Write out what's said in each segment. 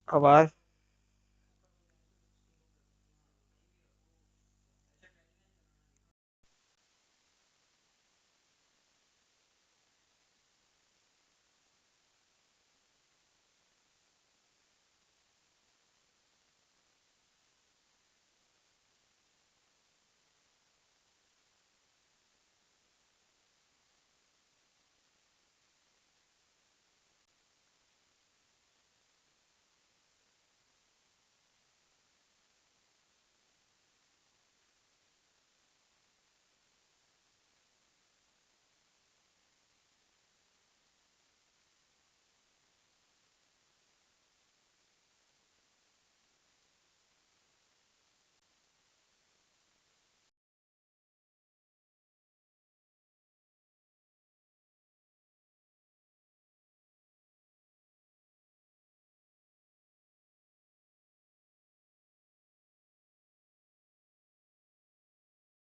आवाज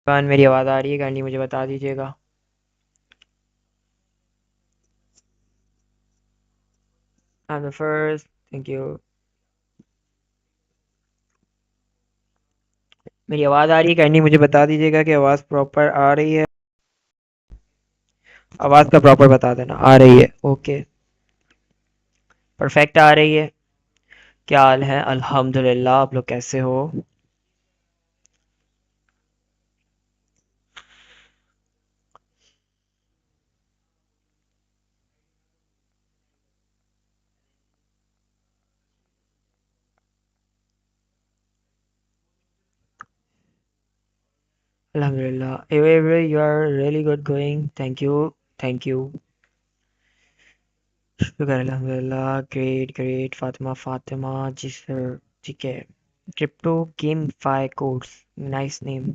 कान मेरी आवाज आ रही है काइंडली मुझे बता दीजिएगा। I am the first. Thank you. मेरी आवाज आ रही है काइंडली मुझे बता दीजिएगा कि आवाज प्रॉपर आ रही है। आवाज का प्रॉपर बता देना आ रही है। ओके। परफेक्ट आ रही है। क्या हाल है? अल्हम्दुलिल्लाह। आप लोग कैसे हो? अल्हम्दुलिल्लाह। You are really good going. Thank you. Thank you. शुक्र अल्हम्दुलिल्लाह। Great great. Fatima Fatima ji sir. ठीक है। Crypto game fi course. Nice name.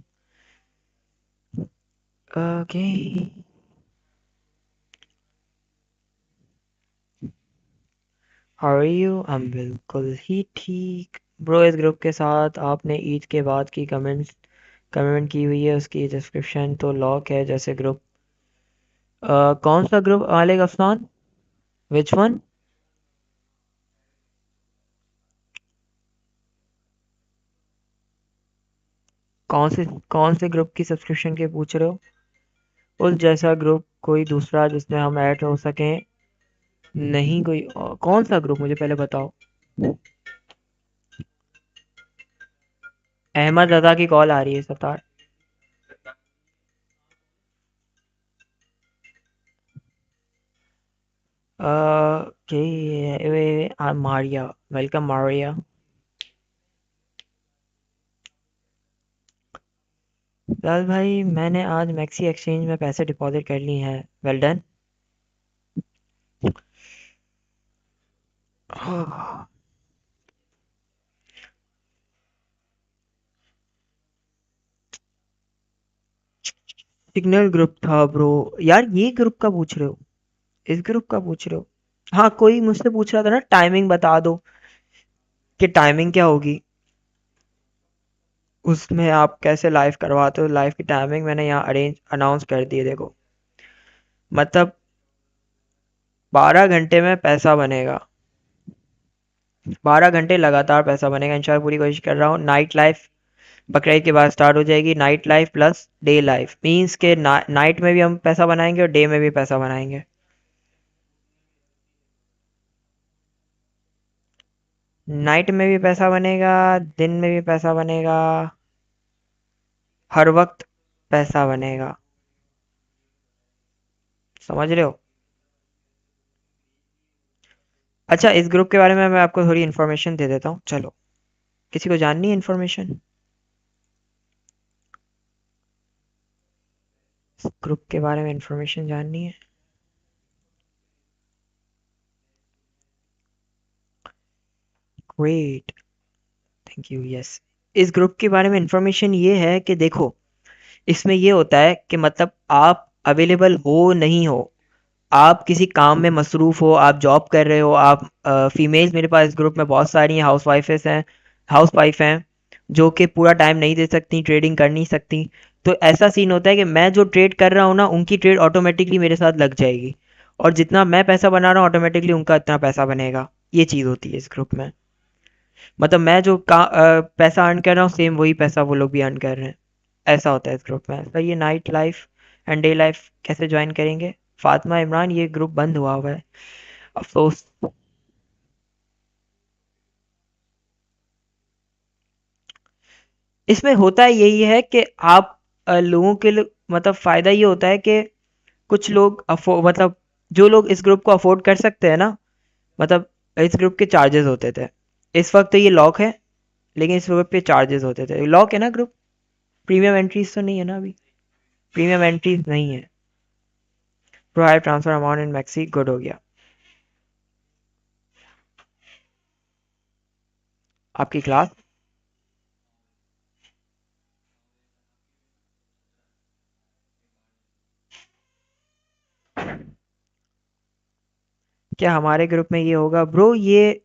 Okay. How are you? हम बिल्कुल ही ठीक। ब्रो इस ग्रुप के साथ आपने ईद के बाद की कमेंट की हुई है उसकी डिस्क्रिप्शन तो लॉक है जैसे ग्रुप। कौन सा ग्रुप मालिक अफनान? Which one? कौन से ग्रुप की सब्सक्रिप्शन के पूछ रहे हो? उस जैसा ग्रुप कोई दूसरा जिसमें हम ऐड हो सकें? नहीं कोई कौन सा ग्रुप मुझे पहले बताओ। अहमद रजा की कॉल आ रही है सतार। ओके। मारिया। वेलकम मारिया। लाल भाई मैंने आज मैक्सी एक्सचेंज में पैसे डिपॉजिट कर लिए हैं। Well done. सिग्नल ग्रुप था ब्रो। यार ये ग्रुप का पूछ रहे हो? इस ग्रुप का पूछ रहे हो? हाँ कोई मुझसे पूछ रहा था ना टाइमिंग बता दो कि टाइमिंग क्या होगी उसमें आप कैसे लाइव करवाते हो। लाइव की टाइमिंग मैंने यहाँ अरेंज अनाउंस कर दी है देखो। मतलब 12 घंटे में पैसा बनेगा। 12 घंटे लगातार पैसा बनेगा इंशाल्लाह। पूरी कोशिश कर रहा हूँ। नाइट लाइफ बकरीद के बाद स्टार्ट हो जाएगी। Night life plus day life means के नाइट में भी हम पैसा बनाएंगे और डे में भी पैसा बनाएंगे। नाइट में भी पैसा बनेगा। दिन में भी पैसा बनेगा। हर वक्त पैसा बनेगा। समझ रहे हो? अच्छा इस ग्रुप के बारे में मैं आपको थोड़ी इन्फॉर्मेशन दे देता हूँ चलो। किसी को जाननी है इन्फॉर्मेशन? ग्रुप के बारे में इन्फॉर्मेशन जाननी है? ग्रेट। Thank you. यस। इस ग्रुप के बारे में इन्फॉर्मेशन ये है कि देखो इसमें ये होता है कि मतलब आप अवेलेबल हो नहीं हो। आप किसी काम में मसरूफ हो। आप जॉब कर रहे हो। आप फीमेल्स मेरे पास इस ग्रुप में बहुत सारी हैं। हाउस वाइफ हैं जो कि पूरा टाइम नहीं दे सकती ट्रेडिंग कर नहीं सकती। तो ऐसा सीन होता है कि मैं जो ट्रेड कर रहा हूँ ना उनकी ट्रेड ऑटोमेटिकली मेरे साथ लग जाएगी और जितना मैं पैसा बना रहा हूँ ऑटोमेटिकली उनका इतना पैसा बनेगा। ये चीज़ होती है इस ग्रुप में। मतलब मैं जो पैसा अर्न कर रहा हूँ सेम वही पैसा वो लोग भी अर्न कर रहे हैं। ऐसा होता है इस ग्रुप में। तो ये night life and day life कैसे ज्वाइन करेंगे? फातिमा इमरान, ये ग्रुप बंद हुआ है, अफसोस। इसमें होता यही है कि आप लोगों के लिए मतलब फ़ायदा ये होता है कि कुछ लोग मतलब जो लोग इस ग्रुप को अफोर्ड कर सकते हैं ना, मतलब इस ग्रुप के चार्जेस होते थे। इस वक्त तो ये लॉक है, लेकिन इस ग्रुप पे चार्जेस होते थे। लॉक है ना ग्रुप? प्रीमियम एंट्रीज तो नहीं है ना अभी? प्रीमियम एंट्रीज नहीं है। Provide transfer amount in maxi, good हो गया। आपकी क्लास क्या हमारे ग्रुप में ये होगा ब्रो? ये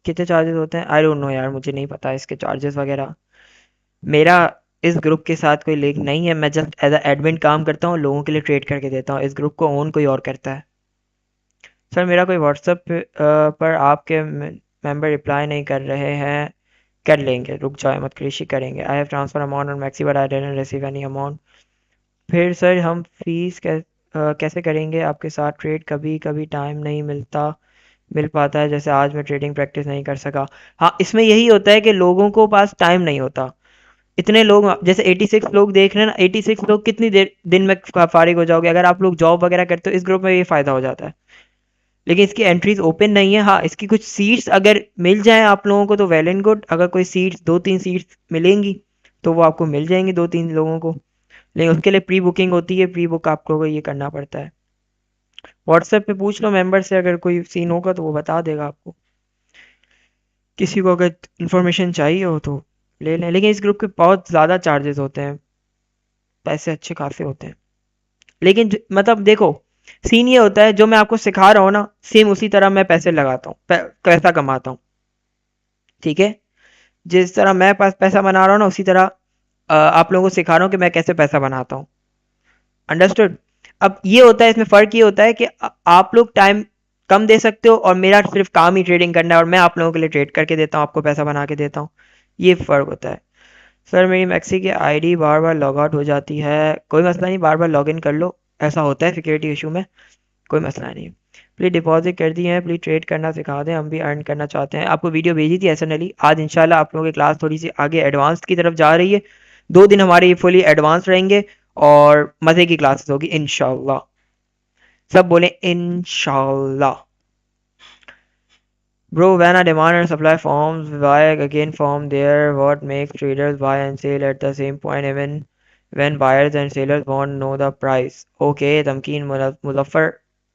कितने चार्जेस होते हैं? आई डोंट नो यार, मुझे नहीं पता इसके चार्जेस वगैरह। मेरा इस ग्रुप के साथ कोई लिंक नहीं है। मैं जस्ट एज अ एडमिन काम करता हूँ, लोगों के लिए ट्रेड करके देता हूँ। इस ग्रुप को ओन कोई और करता है। सर मेरा कोई व्हाट्सएप पर आपके मेंबर रिप्लाई नहीं कर रहे हैं। कर लेंगे, रुक जाओ, मत कृषि करेंगे। I have transfer amount on maxi but I didn't receive any amount. फिर सर हम फीस कैसे करेंगे आपके साथ ट्रेड? कभी कभी टाइम नहीं मिल पाता है, जैसे आज मैं ट्रेडिंग प्रैक्टिस नहीं कर सका। हाँ, इसमें यही होता है कि लोगों को पास टाइम नहीं होता। इतने लोग जैसे 86 लोग देख रहे हैं ना, 86 लोग कितनी देर दिन में फारिग हो जाओगे? अगर आप लोग जॉब वगैरह करते हो इस ग्रुप में ये फ़ायदा हो जाता है। लेकिन इसकी एंट्रीज ओपन नहीं है। हाँ, इसकी कुछ सीट्स अगर मिल जाएं आप लोगों को तो वेल एंड गुड। अगर कोई सीट्स, 2-3 सीट्स मिलेंगी तो वो आपको मिल जाएंगी, 2-3 लोगों को। लेकिन उसके लिए प्री बुकिंग होती है, प्री बुक आपको को ये करना पड़ता है। व्हाट्सएप पे पूछ लो मेंबर से, अगर कोई सीन होगा तो वो बता देगा आपको। किसी को अगर इन्फॉर्मेशन चाहिए हो तो ले लें। लेकिन इस ग्रुप के बहुत ज़्यादा चार्जेस होते हैं, पैसे अच्छे खासे होते हैं। लेकिन मतलब देखो, सीन ये होता है जो मैं आपको सिखा रहा हूँ ना, सेम उसी तरह मैं पैसे लगाता हूँ, पैसा कमाता हूँ। ठीक है? जिस तरह मैं पैसा बना रहा हूँ ना, उसी तरह आप लोगों को सिखा रहा हूँ कि मैं कैसे पैसा बनाता हूँ। अंडरस्टूड? अब ये होता है, इसमें फ़र्क ये होता है कि आप लोग टाइम कम दे सकते हो और मेरा सिर्फ काम ही ट्रेडिंग करना है, और मैं आप लोगों के लिए ट्रेड करके देता हूँ, आपको पैसा बना के देता हूँ। ये फ़र्क होता है। सर मेरी मैक्सी की आईडी बार बार लॉग आउट हो जाती है। कोई मसला नहीं, बार बार लॉग इन कर लो। ऐसा होता है सिक्योरिटी इशू में, कोई मसला नहीं। प्लीज़ डिपॉजिट कर दिए हैं, प्लीज़ ट्रेड करना सिखा दें, हम भी अर्न करना चाहते हैं। आपको वीडियो भेजी थी एस आज इंशाल्लाह आप लोगों की क्लास थोड़ी सी आगे एडवांस की तरफ जा रही है। 2 दिन हमारे फुली एडवांस रहेंगे और मज़े की क्लासेस होगी इंशाल्लाह। सब बोले इंशाल्लाह। Bro, when a demand and supply forms, buy again form there. What makes traders buy and sell at the same point even when buyers and sellers want to know the price? Okay, Tamkeen Muzaffar,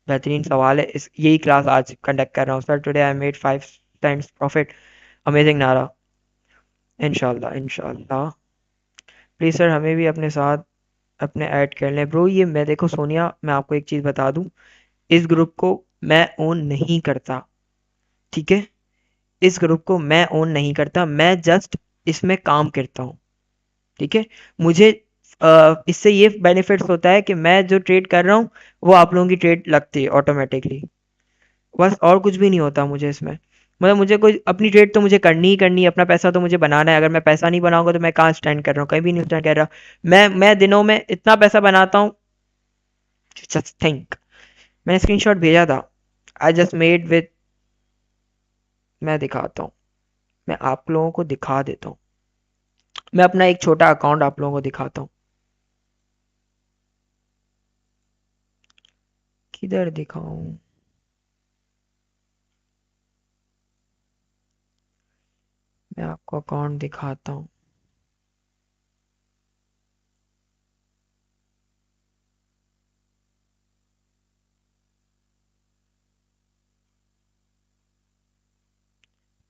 बेहतरीन सवाल है। इस यही class आज conduct कर रहा हूँ sir. Today I made 5 cents profit. Amazing नारा। इंशाल्लाह इंशाल्लाह। प्लीज़ सर हमें भी अपने साथ अपने ऐड कर लें। ब्रो ये मैं देखो सोनिया, मैं आपको एक चीज़ बता दूँ, इस ग्रुप को मैं ओन नहीं करता। ठीक है? इस ग्रुप को मैं ओन नहीं करता, मैं जस्ट इसमें काम करता हूँ। ठीक है? मुझे इससे ये बेनिफिट्स होता है कि मैं जो ट्रेड कर रहा हूँ वो आप लोगों की ट्रेड लगती है ऑटोमेटिकली। बस और कुछ भी नहीं होता मुझे इसमें। मतलब मुझे कोई अपनी ट्रेड तो मुझे करनी ही करनी है, अपना पैसा तो मुझे बनाना है। अगर मैं पैसा नहीं बनाऊंगा तो मैं कहाँ स्टैंड कर रहा हूँ? कहीं भी नहीं स्टैंड कर रहा। मैं दिनों में इतना पैसा बनाता हूँ, जस्ट थिंक। मैंने स्क्रीनशॉट भेजा था, आई जस्ट मेड विद, मैं दिखाता हूँ, मैं आप लोगों को दिखा देता हूँ। मैं अपना एक छोटा अकाउंट आप लोगों को दिखाता हूँ। किधर दिखाऊं? मैं आपको अकाउंट दिखाता हूँ।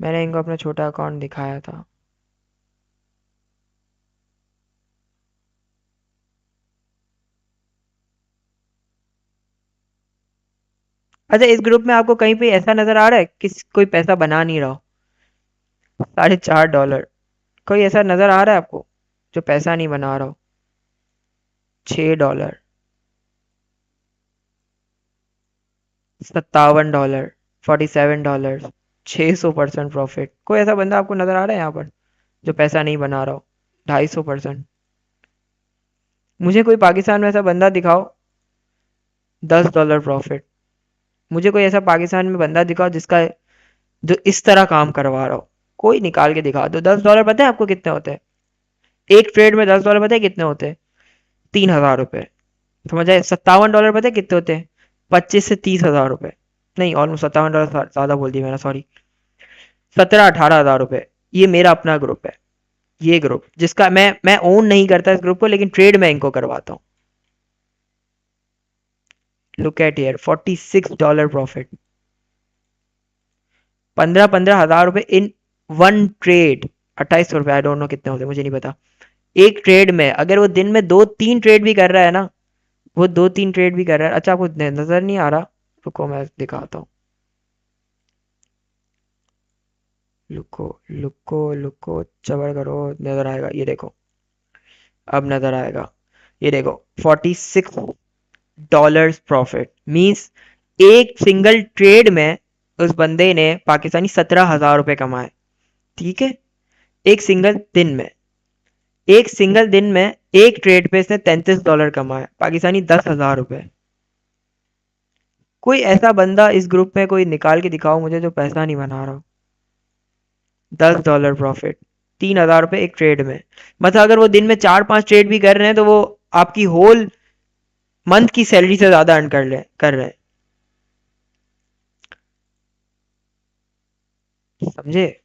मैंने इनको अपना छोटा अकाउंट दिखाया था। अच्छा, इस ग्रुप में आपको कहीं पे ऐसा नजर आ रहा है कि कोई पैसा बना नहीं रहा हो? $4.5। कोई ऐसा नजर आ रहा है आपको जो पैसा नहीं बना रहा हो? $6, $57, $47, 600% प्रॉफिट। कोई ऐसा बंदा आपको नजर आ रहा है यहाँ पर जो पैसा नहीं बना रहा हो? 250%। मुझे कोई पाकिस्तान में ऐसा बंदा दिखाओ, $10 प्रॉफिट। मुझे कोई ऐसा पाकिस्तान में बंदा दिखाओ जिसका जो इस तरह काम करवा रहा हो, कोई निकाल के दिखा दो। $10 पता है आपको कितने होते हैं एक ट्रेड में? $10 पता है कितने होते हैं? 3,000 रुपये। समझ आए? $57 पता है कितने होते हैं? 25 से 30 हजार रुपये। नहीं, ऑलमोस्ट $57 ज्यादा बोल दिया मैंने, सॉरी। 17-18 हजार रुपये। ये मेरा अपना ग्रुप है, ये ग्रुप जिसका मैं ओन नहीं करता इस ग्रुप को, लेकिन ट्रेड मैं इनको करवाता हूँ। Look at here, $46 profit. 15-15 हजार रुपए इन वन ट्रेड। 2800 रुपये, आई डोंट नो कितने होते, मुझे नहीं पता। एक ट्रेड में अगर वो दिन में 2-3 ट्रेड भी कर रहा है ना, वो 2-3 ट्रेड भी कर रहा है। अच्छा, आपको नजर नहीं आ रहा? रुको मैं दिखाता हूँ। लुको लुको लुको, चबर करो, नजर आएगा, ये देखो। अब नजर आएगा, ये देखो। $46 प्रॉफिट मीन्स एक सिंगल ट्रेड में उस बंदे ने पाकिस्तानी 17 हजार रुपये कमाए। ठीक है, एक सिंगल दिन में, एक सिंगल दिन में एक ट्रेड पे इसने $33 कमाए, पाकिस्तानी 10 हजार रुपये। कोई ऐसा बंदा इस ग्रुप में कोई निकाल के दिखाओ मुझे जो पैसा नहीं बना रहा। $10 प्रॉफिट, 3,000 रुपये एक ट्रेड में। मतलब अगर वो दिन में 4-5 ट्रेड भी कर रहे हैं तो वो आपकी होल मंथ की सैलरी से ज्यादा अर्न कर रहे हैं। समझे?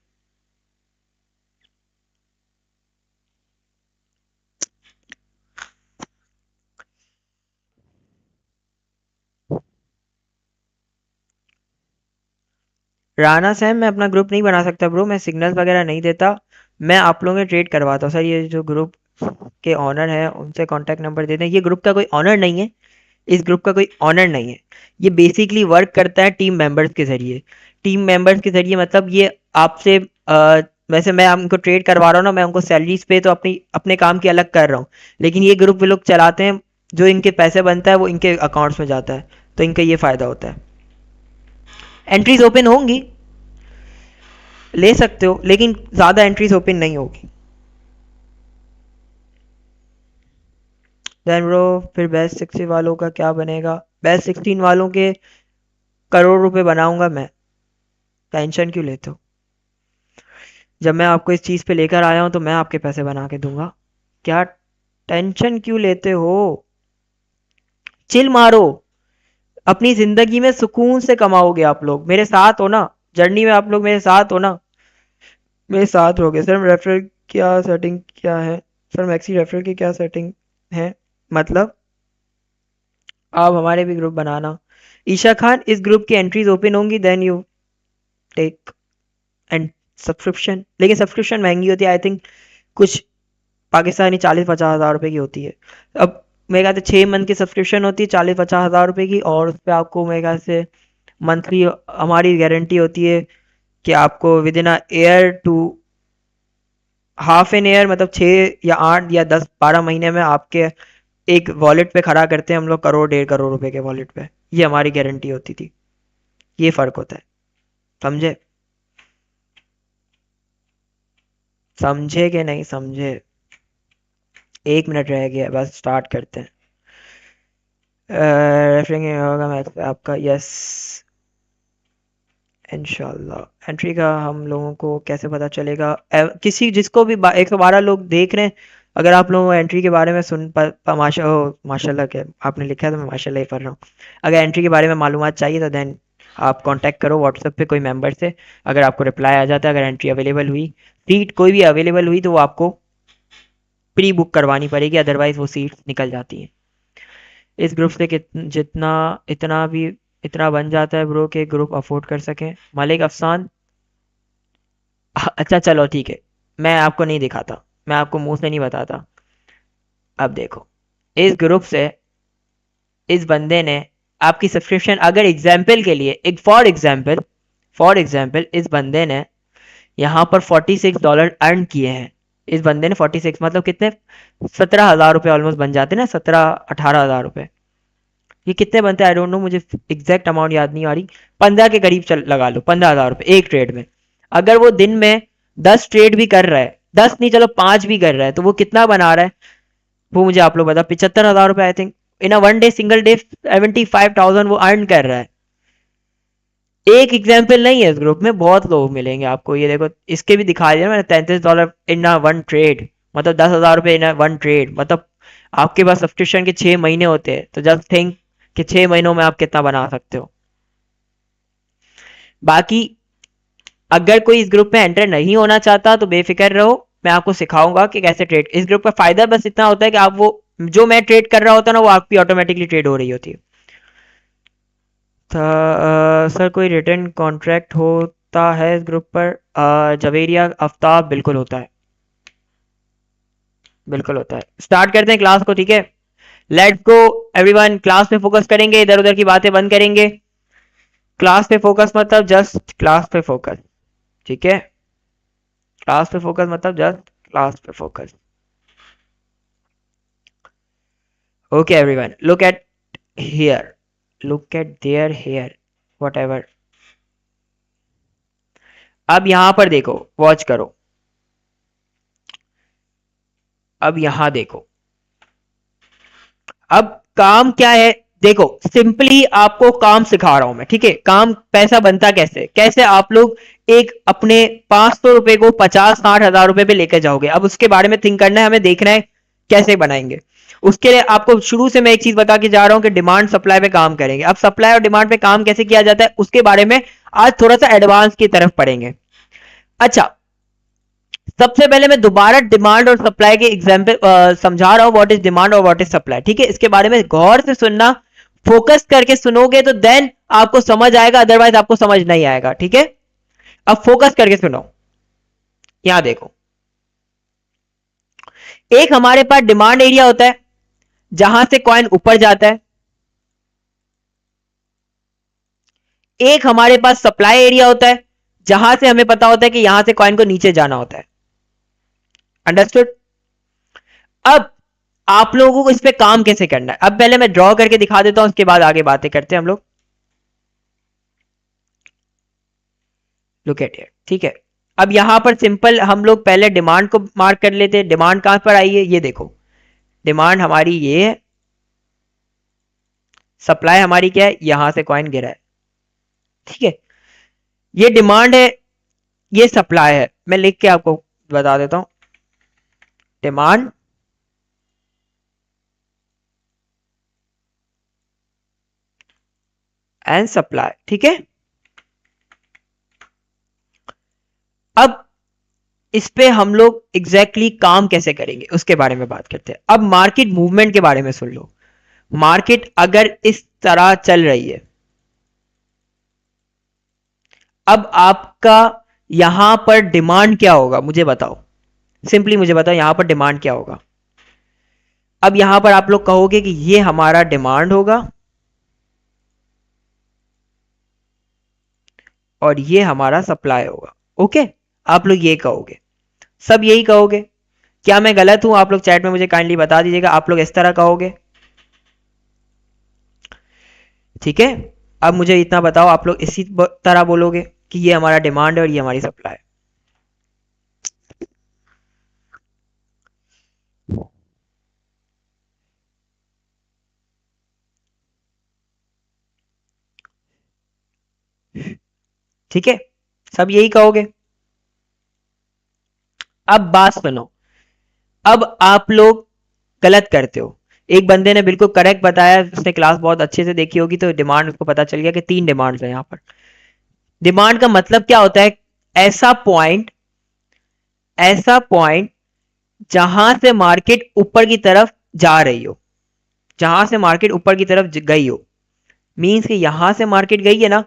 राना सैम, मैं अपना ग्रुप नहीं बना सकता ब्रो, मैं सिग्नल्स वगैरह नहीं देता। मैं आप लोगों के ट्रेड करवाता हूँ सर। ये जो ग्रुप के ऑनर हैं उनसे कांटेक्ट नंबर दे दें। ये ग्रुप का कोई ऑनर नहीं है, इस ग्रुप का कोई ऑनर नहीं है। ये बेसिकली वर्क करता है टीम मेंबर्स के जरिए। टीम मेंबर्स के जरिए मतलब ये आपसे वैसे मैं उनको ट्रेड करवा रहा हूँ ना, मैं उनको सैलरीज पे तो अपनी अपने काम की अलग कर रहा हूँ, लेकिन ये ग्रुप वे लोग चलाते हैं। जो इनके पैसे बनता है वो इनके अकाउंट्स में जाता है, तो इनका ये फायदा होता है। एंट्रीज ओपन होंगी, ले सकते हो, लेकिन ज़्यादा एंट्रीज ओपन नहीं होगी। देन ब्रो, फिर बेस्ट 60 वालों का क्या बनेगा? बेस्ट 16 वालों के करोड़ रुपए बनाऊंगा मैं। टेंशन क्यों लेते हो? जब मैं आपको इस चीज़ पे लेकर आया हूं तो मैं आपके पैसे बना के दूंगा। क्या टेंशन क्यों लेते हो? चिल मारो, अपनी जिंदगी में सुकून से कमाओगे। आप लोग मेरे साथ हो ना, जर्नी में आप लोग मेरे साथ हो ना, मेरे साथ रहोगे। सर रेफरल क्या सेटिंग क्या है? सर मैक्सी रेफरल की क्या सेटिंग है? मतलब आप हमारे भी ग्रुप बनाना। ईशा खान, इस ग्रुप की एंट्रीज ओपन होंगी, then you take and subscription. लेकिन सब्सक्रिप्शन महंगी होती है, आई थिंक कुछ पाकिस्तानी 40-50 हजार रुपए की होती है। अब मेरे ख्याल से 6 मंथ की सब्सक्रिप्शन होती है 40-50 हजार रुपए की, और उस पर आपको मेरे ख्याल से मंथली हमारी गारंटी होती है कि आपको within year to half an year, मतलब 6 या 8 या 10-12 महीने में आपके एक वॉलेट पे खड़ा करते हैं हम लोग, 1-1.5 करोड़ रुपए के वॉलेट पे। ये हमारी गारंटी होती थी। ये फर्क होता है, समझे? समझे कि नहीं समझे? 1 मिनट रह गया है, बस स्टार्ट करते हैं। रेफरिंग होगा मैच आपका? यस, इंशाल्लाह। एंट्री का हम लोगों को कैसे पता चलेगा? किसी जिसको भी 112 लोग देख रहे हैं, अगर आप लोगों को एंट्री के बारे में माशाल्लाह के आपने लिखा है तो मैं माशाल्लाह ही पढ़ रहा हूँ। अगर एंट्री के बारे में मालूमात चाहिए तो देन आप कांटेक्ट करो व्हाट्सएप पे कोई मेंबर से। अगर आपको रिप्लाई आ जाता है, अगर एंट्री अवेलेबल हुई, सीट कोई भी अवेलेबल हुई, तो वो आपको प्री बुक करवानी पड़ेगी, अदरवाइज वो सीट निकल जाती है। इस ग्रुप से जितना इतना भी इतना बन जाता है ब्रो के ग्रुप अफोर्ड कर सकें। मलिक अफसान, अच्छा चलो ठीक है, मैं आपको नहीं दिखाता, मैं आपको मुंह से नहीं बताता। अब देखो, इस ग्रुप से इस बंदे ने आपकी सब्सक्रिप्शन, अगर एग्जाम्पल के लिए एक फॉर एग्जाम्पल इस बंदे ने यहाँ पर $46 अर्न किए हैं। इस बंदे ने 46 मतलब कितने, 17 हजार रुपये ऑलमोस्ट बन जाते हैं ना, 17-18 हजार रुपये। ये कितने बनते हैं आई डोंट नो, मुझे एग्जैक्ट अमाउंट याद नहीं आ रही, 15 के करीब चल लगा लो, 15,000 रुपये एक ट्रेड में। अगर वो दिन में 10 ट्रेड भी कर रहा है, 10 नहीं चलो 5 भी कर रहा है, तो वो कितना बना रहा है वो मुझे आप लोग बता, 75,000 रुपये I think in a one day, single day 75,000 वो अर्न कर रहा है। एक एग्जाम्पल नहीं है, इस ग्रुप में बहुत लोग मिलेंगे आपको, ये देखो इसके भी दिखा दिया मैंने, $33 इन वन ट्रेड, मतलब 10,000 रुपये इन वन ट्रेड, मतलब आपके पास सब्सक्रिप्शन के 6 महीने होते हैं, तो जस्ट थिंक कि 6 महीनों में आप कितना बना सकते हो। बाकी अगर कोई इस ग्रुप में एंटर नहीं होना चाहता तो बेफिक्र रहो, मैं आपको सिखाऊंगा कि कैसे ट्रेड। इस ग्रुप का फायदा बस इतना होता है कि आप वो जो मैं ट्रेड कर रहा होता है ना, वो आपकी ऑटोमेटिकली ट्रेड हो रही होती है। सर कोई रिटर्न कॉन्ट्रैक्ट होता है इस ग्रुप पर? जवेरिया आफ्ताब, बिल्कुल होता है, बिल्कुल होता है। स्टार्ट करते हैं क्लास को, ठीक है, लेट्स गो एवरीवन, क्लास पे फोकस करेंगे, इधर उधर की बातें बंद करेंगे, क्लास पे फोकस, मतलब जस्ट क्लास पे फोकस, ठीक है, क्लास पे फोकस मतलब जस्ट क्लास पे focus. Okay everyone, look at here, look at there here, whatever. अब यहां पर देखो, वॉच करो, अब यहां देखो, अब काम क्या है, देखो सिंपली आपको काम सिखा रहा हूं मैं, ठीक है, काम पैसा बनता कैसे, कैसे आप लोग एक अपने 500 रुपए को 50-60 हजार रुपए पे लेकर जाओगे। अब उसके बारे में थिंक करना है, हमें देखना है कैसे बनाएंगे। उसके लिए आपको शुरू से मैं एक चीज बता के जा रहा हूं कि डिमांड सप्लाई पे काम करेंगे। अब सप्लाई और डिमांड पे काम कैसे किया जाता है उसके बारे में आज थोड़ा सा एडवांस की तरफ पढ़ेंगे। अच्छा, सबसे पहले मैं दोबारा डिमांड और सप्लाई के एग्जांपल समझा रहा हूं, व्हाट इज डिमांड और व्हाट इज सप्लाई, ठीक है, इसके बारे में गौर से सुनना, फोकस करके सुनोगे तो देन आपको समझ आएगा, अदरवाइज आपको समझ नहीं आएगा, ठीक है। अब फोकस करके सुनो, यहां देखो, एक हमारे पास डिमांड एरिया होता है जहां से कॉइन ऊपर जाता है, एक हमारे पास सप्लाई एरिया होता है जहां से हमें पता होता है कि यहां से कॉइन को नीचे जाना होता है, अंडरस्टूड। अब आप लोगों को इस पे काम कैसे करना है, अब पहले मैं ड्रॉ करके दिखा देता हूं, उसके बाद आगे बातें करते हैं हम लोग। लुक एट इट, ठीक है। अब यहां पर सिंपल हम लोग पहले डिमांड को मार्क कर लेते हैं, डिमांड कहां पर आई है, ये देखो, डिमांड हमारी ये है, सप्लाई हमारी क्या है, यहां से कॉइन गिरा है, ठीक है, ये डिमांड है, ये सप्लाई है, मैं लिख के आपको बता देता हूं, डिमांड एंड सप्लाई, ठीक है। अब इस पे हम लोग एग्जैक्टली काम कैसे करेंगे उसके बारे में बात करते हैं। अब मार्केट मूवमेंट के बारे में सुन लो, मार्केट अगर इस तरह चल रही है, अब आपका यहां पर डिमांड क्या होगा मुझे बताओ, सिंपली मुझे बताओ यहां पर डिमांड क्या होगा। अब यहां पर आप लोग कहोगे कि ये हमारा डिमांड होगा और ये हमारा सप्लाई होगा, ओके, आप लोग ये कहोगे, सब यही कहोगे, क्या मैं गलत हूं? आप लोग चैट में मुझे काइंडली बता दीजिएगा, आप लोग इस तरह कहोगे, ठीक है। अब मुझे इतना बताओ, आप लोग इसी तरह बोलोगे कि ये हमारा डिमांड है और ये हमारी सप्लाई, ठीक है, सब यही कहोगे। अब बात सुनो, अब आप लोग गलत करते हो, एक बंदे ने बिल्कुल करेक्ट बताया, उसने क्लास बहुत अच्छे से देखी होगी, तो डिमांड उसको पता चल गया कि 3 डिमांड्स है यहां पर। डिमांड का मतलब क्या होता है, ऐसा पॉइंट, ऐसा पॉइंट जहां से मार्केट ऊपर की तरफ जा रही हो, जहां से मार्केट ऊपर की तरफ गई हो, मींस कि यहां से मार्केट गई है ना,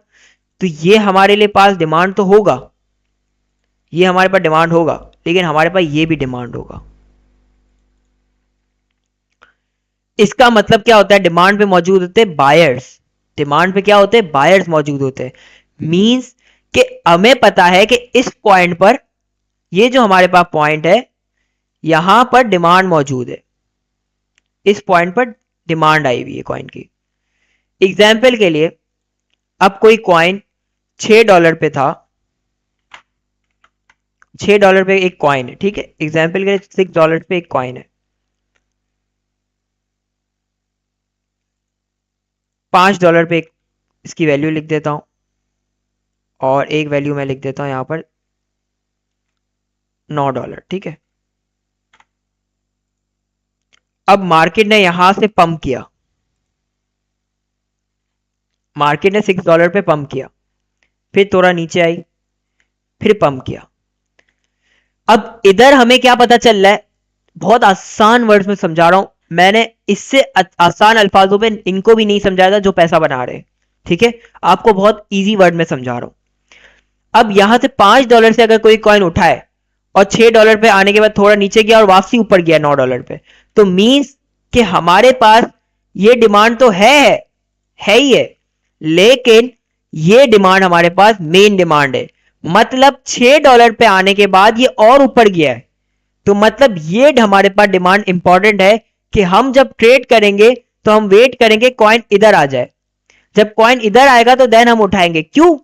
तो ये हमारे लिए पास डिमांड तो होगा, ये हमारे पास डिमांड होगा, लेकिन हमारे पास ये भी डिमांड होगा। इसका मतलब क्या होता है, डिमांड पे मौजूद होते हैं बायर्स, डिमांड पे क्या होते हैं, बायर्स मौजूद होते हैं, मींस कि हमें पता है कि इस पॉइंट पर, ये जो हमारे पास पॉइंट है, यहां पर डिमांड मौजूद है, इस पॉइंट पर डिमांड आई हुई है कॉइन की, एग्जाम्पल के लिए अब कोई कॉइन $6 पे था, $6 पे एक कॉइन है, ठीक है, एग्जाम्पल के लिए $6 पे एक कॉइन है, $5 पे इसकी वैल्यू लिख देता हूं, और एक वैल्यू मैं लिख देता हूं यहां पर $9, ठीक है। अब मार्केट ने यहां से पंप किया, मार्केट ने $6 पे पंप किया, फिर थोड़ा नीचे आई, फिर पंप किया। अब इधर हमें क्या पता चल रहा है, बहुत आसान वर्ड्स में समझा रहा हूं, मैंने इससे आसान अल्फाजों में इनको भी नहीं समझाया था जो पैसा बना रहे हैं, ठीक है, आपको बहुत इजी वर्ड में समझा रहा हूं। अब यहां से $5 से अगर कोई कॉइन उठाए और $6 पे आने के बाद थोड़ा नीचे गया और वापसी ऊपर गया $9 पे, तो मींस कि हमारे पास ये डिमांड तो है ही है, लेकिन ये डिमांड हमारे पास मेन डिमांड है, मतलब $6 पे आने के बाद ये और ऊपर गया है, तो मतलब ये हमारे पास डिमांड इंपॉर्टेंट है कि हम जब ट्रेड करेंगे तो हम वेट करेंगे कॉइन इधर आ जाए, जब कॉइन इधर आएगा तो देन हम उठाएंगे। क्यों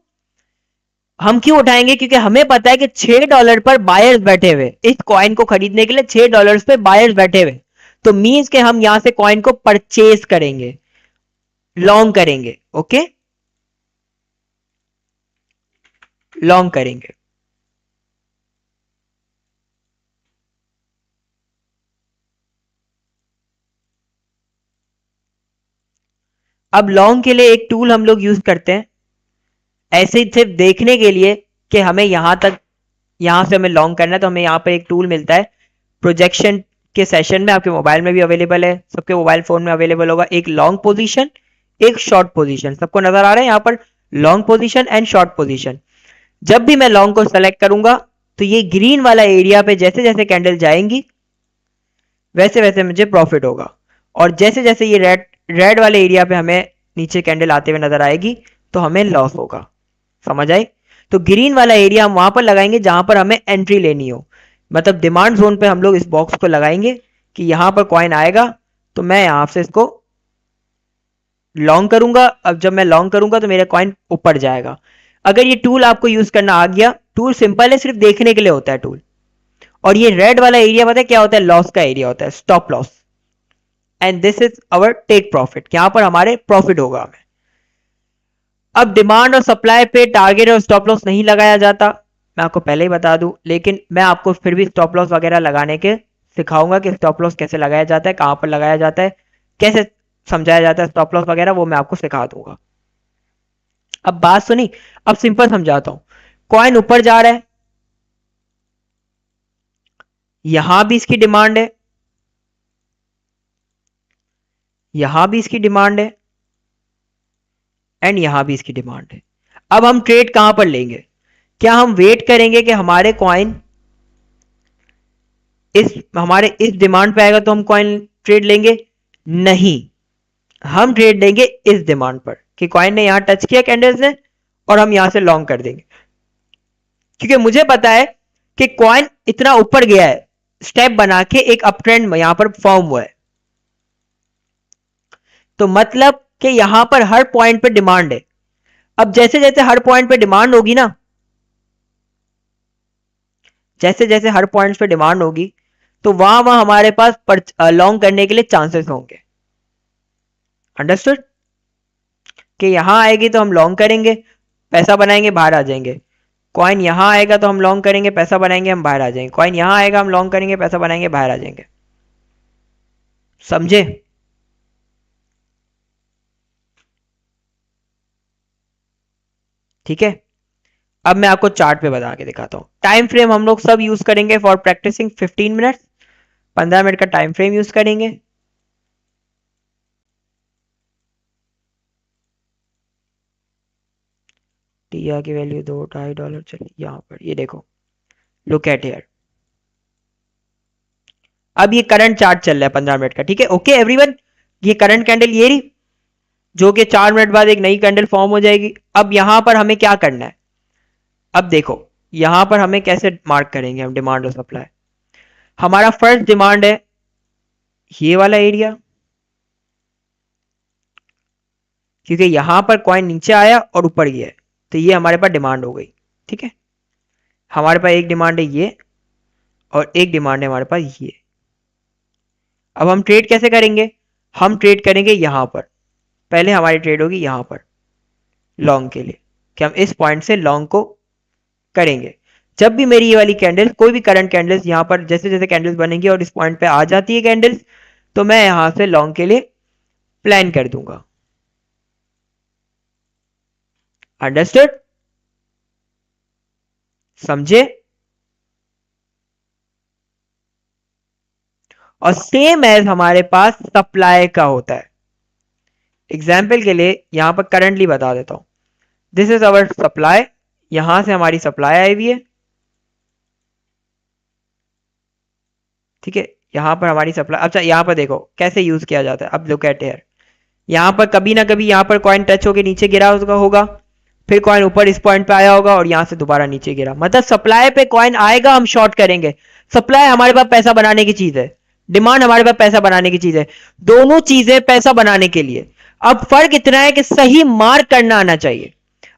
हम क्यों उठाएंगे, क्योंकि हमें पता है कि $6 पर बायर्स बैठे हुए, इस कॉइन को खरीदने के लिए $6 पे बायर्स बैठे हुए, तो मींस के हम यहां से कॉइन को परचेज करेंगे, लॉन्ग करेंगे, ओके, लॉन्ग करेंगे। अब लॉन्ग के लिए एक टूल हम लोग यूज करते हैं, ऐसे ही सिर्फ देखने के लिए कि हमें यहां तक, यहां से हमें लॉन्ग करना है, तो हमें यहां पर एक टूल मिलता है प्रोजेक्शन के सेशन में, आपके मोबाइल में भी अवेलेबल है, सबके मोबाइल फोन में अवेलेबल होगा, एक लॉन्ग पोजीशन एक शॉर्ट पोजीशन, सबको नजर आ रहा है यहां पर long position and short position. जब भी मैं लॉन्ग को सेलेक्ट करूंगा तो ये ग्रीन वाला एरिया पे जैसे जैसे कैंडल जाएंगी वैसे वैसे मुझे प्रॉफिट होगा, और जैसे जैसे ये रेड रेड वाले एरिया पे हमें नीचे कैंडल आते हुए नजर आएगी तो हमें लॉस होगा, समझ आई। तो ग्रीन वाला एरिया हम वहां पर लगाएंगे जहां पर हमें एंट्री लेनी हो, मतलब डिमांड जोन पे हम लोग इस बॉक्स को लगाएंगे कि यहां पर कॉइन आएगा तो मैं यहां से इसको लॉन्ग करूंगा। अब जब मैं लॉन्ग करूंगा तो मेरा कॉइन ऊपर जाएगा। अगर ये टूल आपको यूज करना आ गया, टूल सिंपल है, सिर्फ देखने के लिए होता है टूल, और ये रेड वाला एरिया पता है क्या होता है, लॉस का एरिया होता है, stop loss, and this is our take profit, यहां पर हमारे प्रॉफिट होगा हमें। अब डिमांड और सप्लाई पे टारगेट और स्टॉप लॉस नहीं लगाया जाता, मैं आपको पहले ही बता दूं, लेकिन मैं आपको फिर भी स्टॉप लॉस वगैरह लगाने के सिखाऊंगा कि स्टॉप लॉस कैसे लगाया जाता है, कहां पर लगाया जाता है, कैसे समझाया जाता है स्टॉप लॉस वगैरह, वो मैं आपको सिखा दूंगा। अब बात सुनी, अब सिंपल समझाता हूं, कॉइन ऊपर जा रहा है, यहां भी इसकी डिमांड है, यहां भी इसकी डिमांड है, एंड यहां भी इसकी डिमांड है। अब हम ट्रेड कहां पर लेंगे, क्या हम वेट करेंगे कि हमारे कॉइन हमारे इस डिमांड पे आएगा तो हम कॉइन ट्रेड लेंगे, नहीं, हम ट्रेड लेंगे इस डिमांड पर कि कॉइन ने यहां टच किया कैंडल्स ने और हम यहां से लॉन्ग कर देंगे, क्योंकि मुझे पता है कि कॉइन इतना ऊपर गया है, स्टेप बना के एक अप ट्रेंड यहां पर फॉर्म हुआ है, तो मतलब कि यहां पर हर पॉइंट पे डिमांड है। अब जैसे जैसे हर पॉइंट पे डिमांड होगी ना, जैसे जैसे हर पॉइंट पे डिमांड होगी तो वहां वहां हमारे पास लॉन्ग करने के लिए चांसेस होंगे, अंडरस्टूड, कि यहां आएगी तो हम लॉन्ग करेंगे, पैसा बनाएंगे, बाहर आ जाएंगे, कॉइन यहां आएगा तो हम लॉन्ग करेंगे, पैसा बनाएंगे, हम बाहर आ जाएंगे, कॉइन यहां आएगा हम लॉन्ग करेंगे, पैसा बनाएंगे, बाहर आ जाएंगे, समझे। ठीक है, अब मैं आपको चार्ट पे बता के दिखाता हूं। टाइम फ्रेम हम लोग सब यूज करेंगे फॉर प्रैक्टिसिंग 15 मिनट, 15 मिनट का टाइम फ्रेम यूज करेंगे। टिया की वैल्यू $2-2.5, चलिए यहां पर ये देखो, लुक एट हियर, अब ये करंट चार्ट चल रहा है 15 मिनट का, ठीक है, ओके एवरीवन, ये करंट कैंडल ये रही, जो कि 4 मिनट बाद एक नई कैंडल फॉर्म हो जाएगी। अब यहां पर हमें क्या करना है, अब देखो यहां पर हमें कैसे मार्क करेंगे हम डिमांड और सप्लाई। हमारा फर्स्ट डिमांड है ये वाला एरिया, क्योंकि यहां पर कॉइन नीचे आया और ऊपर गया है, तो ये हमारे पास डिमांड हो गई। ठीक है, हमारे पास एक डिमांड है ये और एक डिमांड है हमारे पास ये। अब हम ट्रेड कैसे करेंगे? हम ट्रेड करेंगे यहां पर। पहले हमारी ट्रेड होगी यहां पर लॉन्ग के लिए, कि हम इस पॉइंट से लॉन्ग को करेंगे। जब भी मेरी ये वाली कैंडल, कोई भी करंट कैंडल्स यहां पर जैसे जैसे कैंडल्स बनेंगी और इस पॉइंट पे आ जाती है कैंडल्स, तो मैं यहां से लॉन्ग के लिए प्लान कर दूंगा। अंडरस्टूड? समझे? और सेम एज हमारे पास सप्लाई का होता है। एग्जाम्पल के लिए यहां पर करंटली बता देता हूं, दिस इज अवर सप्लाई, यहां से हमारी सप्लाई आई हुई है। ठीक है, यहां पर हमारी सप्लाई। अच्छा, यहां पर देखो कैसे यूज किया जाता है। अब लुक एट हियर, यहां पर कभी ना कभी यहां पर कॉइन टच होकर नीचे गिरा होगा, फिर कॉइन ऊपर इस पॉइंट पे आया होगा और यहां से दोबारा नीचे गिरा। मतलब सप्लाई पे कॉइन आएगा, हम शॉर्ट करेंगे। सप्लाई हमारे पास पैसा बनाने की चीज है, डिमांड हमारे पास पैसा बनाने की चीज है, दोनों चीजें पैसा बनाने के लिए। अब फर्क इतना है कि सही मार्क करना आना चाहिए।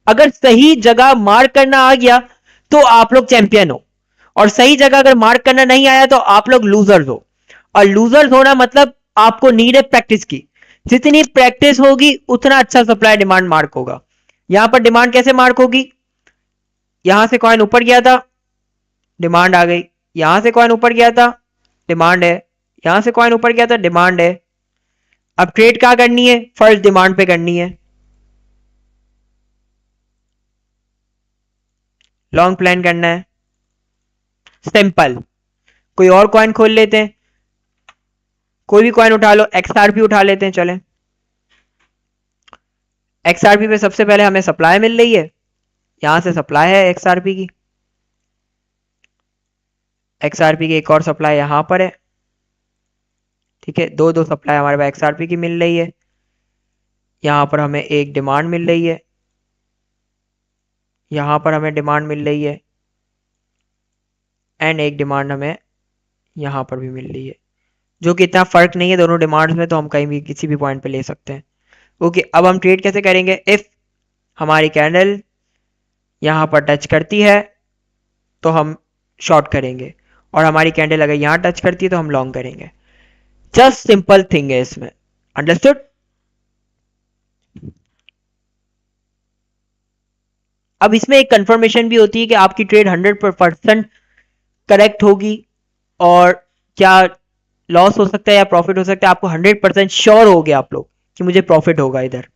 अगर सही जगह मार्क करना आ गया तो आप लोग चैंपियन हो, और सही जगह अगर मार्क करना नहीं आया तो आप लोग लूजर्स हो। और लूजर्स होना मतलब आपको नीड है प्रैक्टिस की। जितनी प्रैक्टिस होगी उतना अच्छा सप्लाई डिमांड मार्क होगा। यहां पर डिमांड कैसे मार्क होगी? यहां से कॉइन ऊपर गया था, डिमांड आ गई। यहां से कॉइन ऊपर गया था, डिमांड है। यहां से कॉइन ऊपर गया था, डिमांड है। अब ट्रेड क्या करनी है? फर्स्ट डिमांड पे करनी है, लॉन्ग प्लान करना है। सिंपल। कोई और कॉइन खोल लेते हैं, कोई भी कॉइन उठा लो, एक्सआरपी उठा लेते हैं। चलें, एक्सआरपी पे सबसे पहले हमें सप्लाई मिल रही है, यहां से सप्लाई है एक्सआरपी की। एक्सआरपी की एक और सप्लाई यहां पर है। ठीक है, दो दो सप्लाई हमारे पास एक्सआरपी की मिल रही है। यहां पर हमें एक डिमांड मिल रही है, यहां पर हमें डिमांड मिल रही है, एंड एक डिमांड हमें यहां पर भी मिल रही है, जो कि इतना फर्क नहीं है दोनों डिमांड्स में, तो हम कहीं भी किसी भी पॉइंट पे ले सकते हैं। ओके, अब हम ट्रेड कैसे करेंगे? इफ हमारी कैंडल यहां पर टच करती है तो हम शॉर्ट करेंगे, और हमारी कैंडल अगर यहां टच करती है तो हम लॉन्ग करेंगे। जस्ट सिंपल थिंग है इसमें। अंडरस्टूड? अब इसमें एक कंफर्मेशन भी होती है कि आपकी ट्रेड 100% करेक्ट होगी, और क्या लॉस हो सकता है या प्रॉफिट हो सकता है, आपको 100% श्योर हो गया आप लोग कि मुझे प्रॉफिट होगा इधर।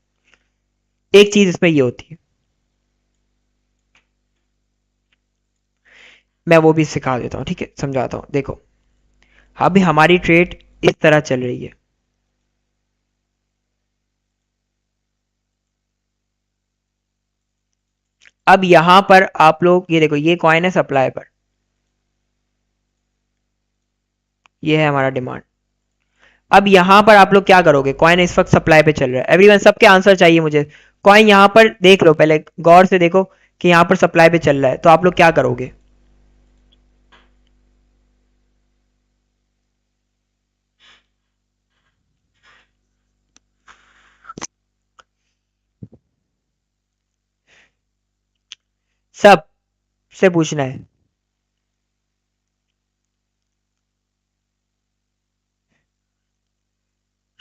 एक चीज इसमें ये होती है, मैं वो भी सिखा देता हूं। ठीक है, समझाता हूं। देखो, अभी हमारी ट्रेड इस तरह चल रही है। अब यहां पर आप लोग ये देखो, ये कॉइन है सप्लाई पर, ये है हमारा डिमांड। अब यहां पर आप लोग क्या करोगे? कॉइन इस वक्त सप्लाई पे चल रहा है। एवरीवन, सबके आंसर चाहिए मुझे। कॉइन यहां पर देख लो, पहले गौर से देखो कि यहां पर सप्लाई पे चल रहा है, तो आप लोग क्या करोगे? सब से पूछना है।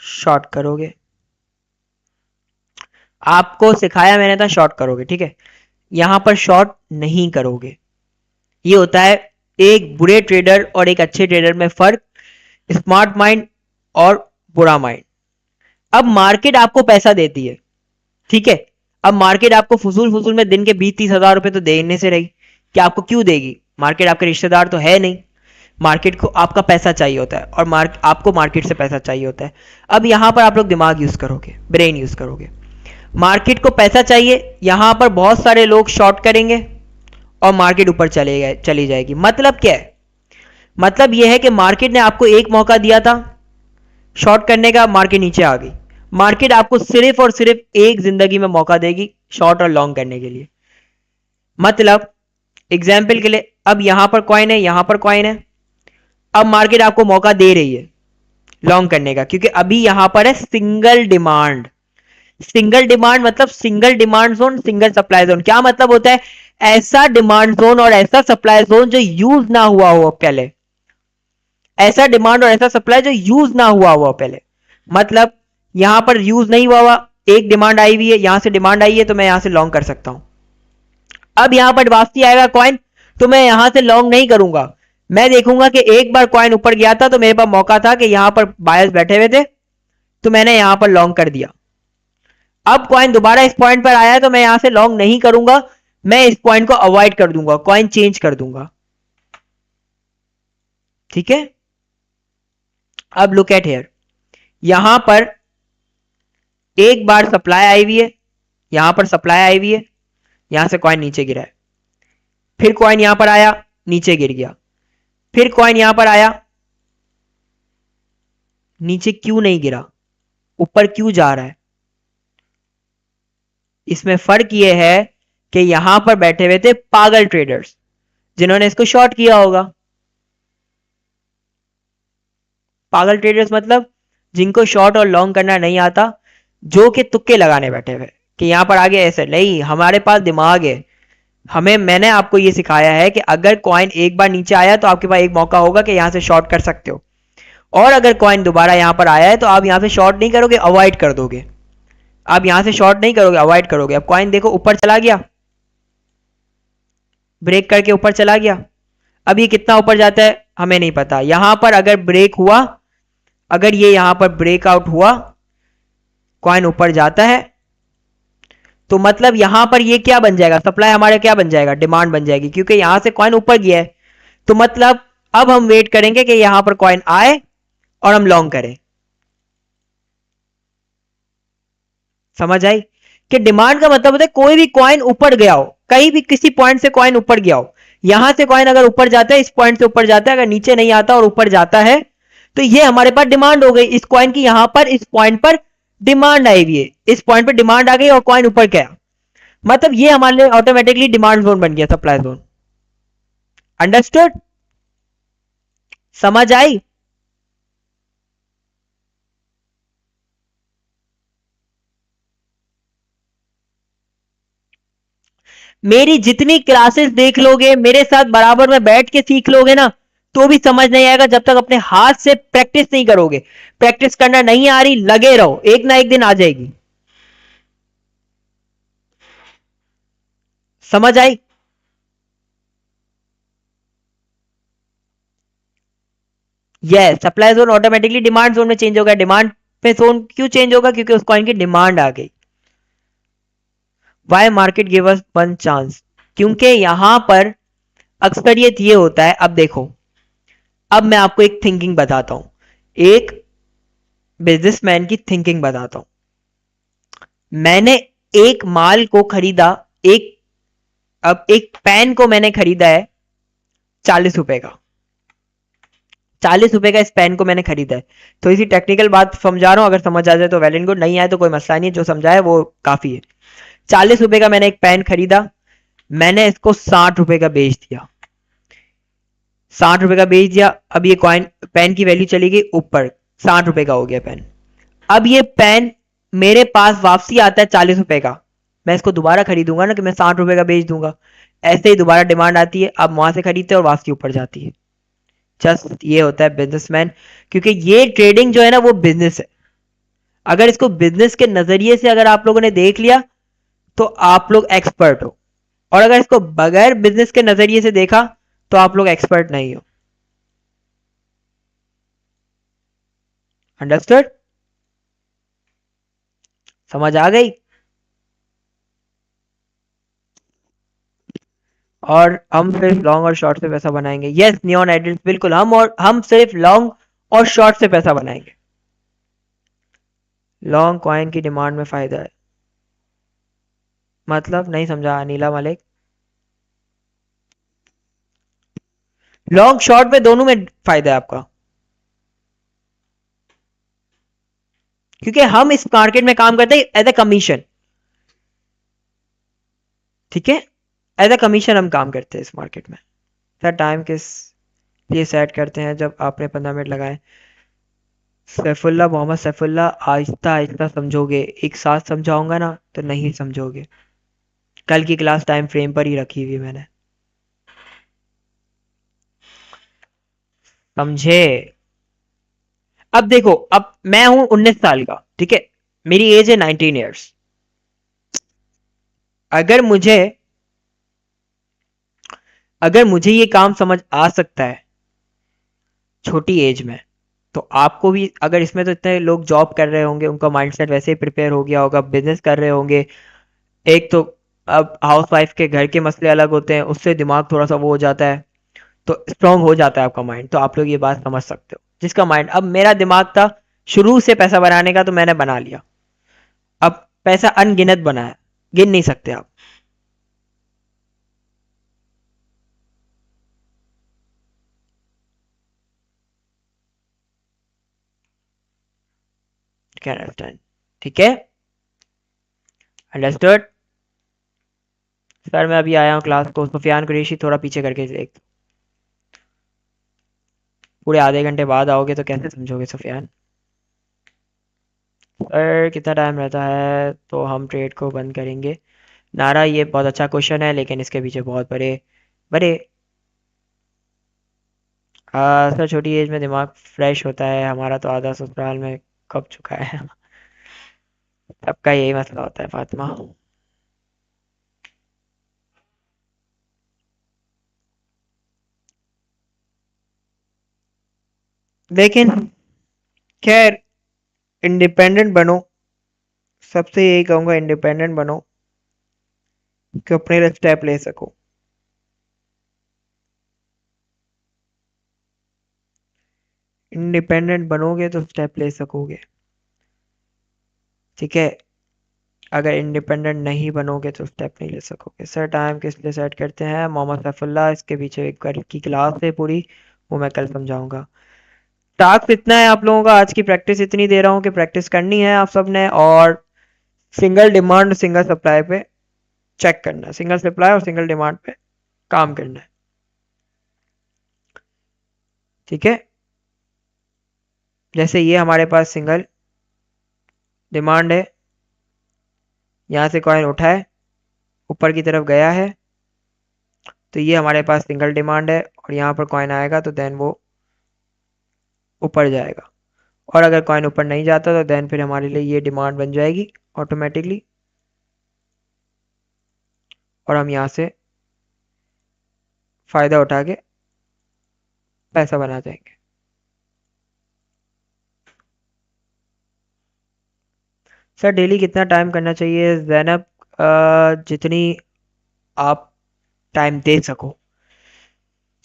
शॉर्ट करोगे, आपको सिखाया मैंने था शॉर्ट करोगे। ठीक है, यहां पर शॉर्ट नहीं करोगे। ये होता है एक बुरे ट्रेडर और एक अच्छे ट्रेडर में फर्क, स्मार्ट माइंड और बुरा माइंड। अब मार्केट आपको पैसा देती है, ठीक है। अब मार्केट आपको फजूल फजूल में दिन के 20-30 हजार रुपए तो देने से रही, कि आपको क्यों देगी? मार्केट आपके रिश्तेदार तो है नहीं। मार्केट को आपका पैसा चाहिए होता है, और आपको मार्केट से पैसा चाहिए होता है। अब यहां पर आप लोग दिमाग यूज करोगे, ब्रेन यूज करोगे। मार्केट को पैसा चाहिए, यहां पर बहुत सारे लोग शॉर्ट करेंगे और मार्केट ऊपर चली जाएगी। मतलब क्या है? मतलब यह है कि मार्केट ने आपको एक मौका दिया था शॉर्ट करने का, मार्केट नीचे आ गई। मार्केट आपको सिर्फ और सिर्फ एक जिंदगी में मौका देगी शॉर्ट और लॉन्ग करने के लिए। मतलब एग्जाम्पल के लिए, अब यहां पर कॉइन है, यहां पर कॉइन है। अब मार्केट आपको मौका दे रही है लॉन्ग करने का, क्योंकि अभी यहां पर है सिंगल डिमांड। सिंगल डिमांड मतलब single demand zone, single supply zone. क्या मतलब होता है? ऐसा डिमांड जोन और ऐसा सप्लाई जोन जो यूज ना हुआ हो पहले, ऐसा डिमांड और ऐसा सप्लाई जो यूज ना हुआ हुआ पहले। मतलब यहां पर यूज नहीं हुआ हुआ, एक डिमांड आई हुई है, यहां से डिमांड आई है तो मैं यहां से लॉन्ग कर सकता हूं। अब यहां पर वापसी आएगा कॉइन, तो मैं यहां से लॉन्ग नहीं करूंगा। मैं देखूंगा कि एक बार कॉइन ऊपर गया था तो मेरे पास मौका था कि यहां पर बायर्स बैठे हुए थे, तो मैंने यहां पर लॉन्ग कर दिया। अब कॉइन दोबारा इस पॉइंट पर आया है तो मैं यहां से लॉन्ग नहीं करूंगा, मैं इस पॉइंट को अवॉइड कर दूंगा, कॉइन चेंज कर दूंगा। ठीक है, अब लुक एट हियर, यहां पर एक बार सप्लाई आई हुई है, यहां पर सप्लाई आई हुई है, यहां से कॉइन नीचे गिरा है, फिर कॉइन यहां पर आया, नीचे गिर गया, फिर कॉइन यहां पर आया, नीचे क्यों नहीं गिरा, ऊपर क्यों जा रहा है? इसमें फर्क यह है कि यहां पर बैठे हुए थे पागल ट्रेडर्स जिन्होंने इसको शॉर्ट किया होगा। पागल ट्रेडर्स मतलब जिनको शॉर्ट और लॉन्ग करना नहीं आता, जो कि तुक्के लगाने बैठे हुए कि यहां पर आगे ऐसे नहीं, हमारे पास दिमाग है। मैंने आपको यह सिखाया है कि अगर कॉइन एक बार नीचे आया तो आपके पास एक मौका होगा कि यहां से शॉर्ट कर सकते हो, और अगर कॉइन दोबारा यहां पर आया है तो आप यहां से शॉर्ट नहीं करोगे, अवॉइड कर दोगे। आप यहां से शॉर्ट नहीं करोगे, अवॉइड करोगे। अब कॉइन देखो ऊपर चला गया, ब्रेक करके ऊपर चला गया। अब ये कितना ऊपर जाता है हमें नहीं पता। यहां पर अगर ब्रेक हुआ, अगर ये यहां पर ब्रेकआउट हुआ, कॉइन ऊपर जाता है, तो मतलब यहां पर ये क्या बन जाएगा, सप्लाई हमारे क्या बन जाएगा, डिमांड बन जाएगी, क्योंकि यहां से कॉइन ऊपर गया है। तो मतलब अब हम वेट करेंगे कि यहां पर कॉइन आए और हम लॉन्ग करें। समझ आई कि डिमांड का मतलब होता है कोई भी कॉइन ऊपर गया हो, कहीं भी किसी पॉइंट से कॉइन ऊपर गया हो, यहां से कॉइन अगर ऊपर जाता है, इस पॉइंट से ऊपर जाता है, अगर नीचे नहीं आता और ऊपर जाता है, तो ये हमारे पास डिमांड हो गई इस कॉइन की। यहां पर इस पॉइंट पर डिमांड आई हुई है, इस पॉइंट पर डिमांड आ गई और कॉइन ऊपर गया, मतलब ये हमारे लिए ऑटोमेटिकली डिमांड जोन बन गया, सप्लाई जोन। अंडरस्टूड? समझ आई? मेरी जितनी क्लासेस देख लोगे, मेरे साथ बराबर में बैठ के सीख लोगे ना, तो भी समझ नहीं आएगा जब तक अपने हाथ से प्रैक्टिस नहीं करोगे। प्रैक्टिस करना नहीं आ रही, लगे रहो, एक ना एक दिन आ जाएगी। समझ आई? Yes, supply zone automatically demand zone में चेंज होगा। डिमांड पे जोन क्यों चेंज होगा? क्योंकि उस कॉइन की डिमांड आ गई। Why market give us one chance? क्योंकि यहां पर अक्सरियत ये होता है, अब देखो, अब मैं आपको एक थिंकिंग बताता हूं, एक बिजनेसमैन की थिंकिंग बताता हूं। मैंने एक माल को खरीदा, एक अब एक पेन को मैंने खरीदा है 40 रुपए का, 40 रुपए का इस पेन को मैंने खरीदा है। तो इसी टेक्निकल बात समझा रहा हूं, अगर समझ आ जाए तो वेल एंड गुड, नहीं आए तो कोई मसला नहीं, जो समझा है वो काफी है। 40 रुपए का मैंने एक पेन खरीदा, मैंने इसको 60 रुपए का बेच दिया, 60 रुपए का बेच दिया। अब ये कॉइन, पेन की वैल्यू चली गई ऊपर, 60 रुपए का हो गया पेन। अब ये पेन मेरे पास वापसी आता है 40 रुपए का, मैं इसको दोबारा खरीदूंगा ना, कि मैं 60 रुपए का बेच दूंगा। ऐसे ही दोबारा डिमांड आती है, अब वहां से खरीदते हैं और वापसी ऊपर जाती है। जस्ट ये होता है बिजनेसमैन, क्योंकि ये ट्रेडिंग जो है ना वो बिजनेस है। अगर इसको बिजनेस के नजरिए से अगर आप लोगों ने देख लिया तो आप लोग एक्सपर्ट हो, और अगर इसको बगैर बिजनेस के नजरिए से देखा तो आप लोग एक्सपर्ट नहीं हो। अंडरस्टूड? समझ आ गई? और हम सिर्फ लॉन्ग और शॉर्ट से पैसा बनाएंगे। यस नियॉन आइडल्स, बिल्कुल, हम सिर्फ लॉन्ग और शॉर्ट से पैसा बनाएंगे। लॉन्ग कॉइन की डिमांड में फायदा है मतलब नहीं समझा नीला मलिक। लॉन्ग शॉर्ट में दोनों में फायदा है आपका, क्योंकि हम इस मार्केट में काम करते हैं एज ए कमीशन। ठीक है, एज ए कमीशन हम काम करते हैं इस मार्केट में। सर टाइम किस लिए सेट करते हैं जब आपने 15 मिनट लगाए? सैफुल्ला, मोहम्मद सैफुल्ला, आहिस्ता आहिस्ता समझोगे, एक साथ समझाऊंगा ना तो नहीं समझोगे। कल की क्लास टाइम फ्रेम पर ही रखी हुई है मैंने। समझे? अब देखो, अब मैं हूं 19 साल का, ठीक है, मेरी एज है 19 ईयर्स। अगर मुझे अगर मुझे ये काम समझ आ सकता है छोटी एज में, तो आपको भी, अगर इसमें तो इतने लोग जॉब कर रहे होंगे, उनका माइंडसेट वैसे ही प्रिपेयर हो गया होगा, बिजनेस कर रहे होंगे। एक तो अब हाउस वाइफ के घर के मसले अलग होते हैं, उससे दिमाग थोड़ा सा वो हो जाता है, तो स्ट्रांग हो जाता है आपका माइंड। तो आप लोग ये बात समझ सकते हो, जिसका माइंड, अब मेरा दिमाग था शुरू से पैसा बनाने का, तो मैंने बना लिया। अब पैसा अनगिनत बना है, गिन नहीं सकते आप। Can understand? ठीक है, अंडरस्टूड। सर मैं अभी आया हूँ क्लास को, सुफियान कुरैशी थोड़ा पीछे करके देख। पूरे आधे घंटे बाद आओगे तो कैसे समझोगे सुफियान? सर कितना टाइम रहता है तो हम ट्रेड को बंद करेंगे? नारा, ये बहुत अच्छा क्वेश्चन है, लेकिन इसके पीछे बहुत बड़े बड़े सर छोटी एज में दिमाग फ्रेश होता है, हमारा तो आधा ससुराल में कब चुका है। सबका यही मसला होता है फातिमा। लेकिन खैर, इंडिपेंडेंट बनो, सबसे यही कहूँगा, इंडिपेंडेंट बनो कि अपने लिए स्टेप ले सको। इंडिपेंडेंट बनोगे तो स्टेप ले सकोगे, ठीक है। अगर इंडिपेंडेंट नहीं बनोगे तो स्टेप नहीं ले सकोगे। सर टाइम किस लिए सेट करते हैं? मोहम्मद सैफुल्लाह, इसके पीछे एक कल की क्लास है पूरी, वो मैं कल समझाऊंगा। टास्क इतना है आप लोगों का, आज की प्रैक्टिस इतनी दे रहा हूँ कि प्रैक्टिस करनी है आप सब ने, और सिंगल डिमांड सिंगल सप्लाई पे चेक करना है, सिंगल सप्लाई और सिंगल डिमांड पे काम करना है, ठीक है। जैसे ये हमारे पास सिंगल डिमांड है, यहाँ से कॉइन उठा है, ऊपर की तरफ गया है, तो ये हमारे पास सिंगल डिमांड है, और यहाँ पर कॉइन आएगा तो देन वो ऊपर जाएगा। और अगर कॉइन ऊपर नहीं जाता तो देन फिर हमारे लिए ये डिमांड बन जाएगी ऑटोमेटिकली, और हम यहाँ से फायदा उठा के पैसा बना जाएंगे। सर डेली कितना टाइम करना चाहिए जैनब? जितनी आप टाइम दे सको,